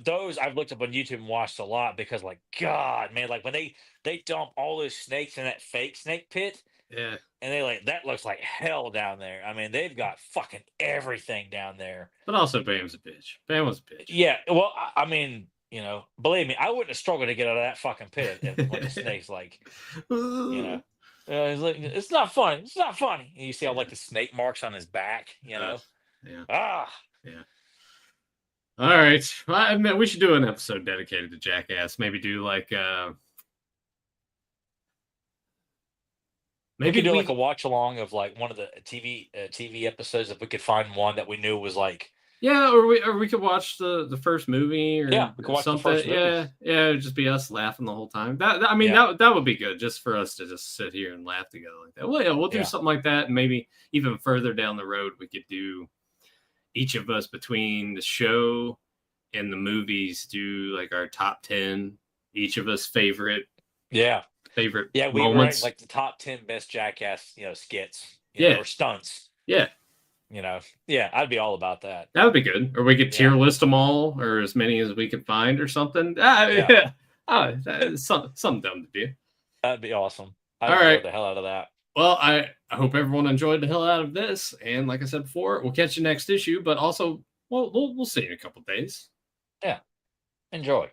Speaker 2: Those I've looked up on YouTube and watched a lot because, like, God, man, like when they dump all those snakes in that fake snake pit,
Speaker 1: yeah.
Speaker 2: and they like that looks like hell down there. I mean, they've got fucking everything down there.
Speaker 1: But also, Bam's a bitch. Bam was a bitch.
Speaker 2: Yeah, well, I mean, believe me, I wouldn't have struggled to get out of that fucking pit if when the snake's like. You know, it's like, it's not funny. It's not funny. And you see all like
Speaker 1: Yeah.
Speaker 2: the snake marks on his back.
Speaker 1: Yeah.
Speaker 2: Ah,
Speaker 1: Yeah. All right. Well, I mean, we should do an episode dedicated to Jackass. Maybe do like
Speaker 2: we could
Speaker 1: maybe
Speaker 2: do like a
Speaker 1: we
Speaker 2: watch along of like one of the TV episodes if we could find one that we knew was like,
Speaker 1: yeah, or we could watch the first movie or
Speaker 2: yeah, we could watch the
Speaker 1: something.
Speaker 2: first movie.
Speaker 1: Yeah, it'd just be us laughing the whole time. I mean
Speaker 2: Yeah,
Speaker 1: that would be good just for us to just sit here and laugh together like that. Well, yeah, we'll do
Speaker 2: yeah,
Speaker 1: something like that, and maybe even further down the road we could do each of us between the show and the movies do like our top 10, each of us
Speaker 2: yeah,
Speaker 1: favorite
Speaker 2: yeah. We rank
Speaker 1: moments.
Speaker 2: like the top 10 best Jackass skits,
Speaker 1: Yeah,
Speaker 2: or stunts.
Speaker 1: yeah.
Speaker 2: Yeah, I'd be all about that.
Speaker 1: That would be good. Or we could
Speaker 2: Yeah,
Speaker 1: tier list them all, or as many as we could find, or something.
Speaker 2: yeah,
Speaker 1: Yeah. Something dumb to do.
Speaker 2: that'd be awesome. I'd
Speaker 1: All
Speaker 2: enjoy
Speaker 1: right.
Speaker 2: the hell out of that.
Speaker 1: Well, I hope everyone enjoyed the hell out of this. And like I said before, we'll catch you next issue. But also, we'll see you in a couple days.
Speaker 2: Yeah, enjoy.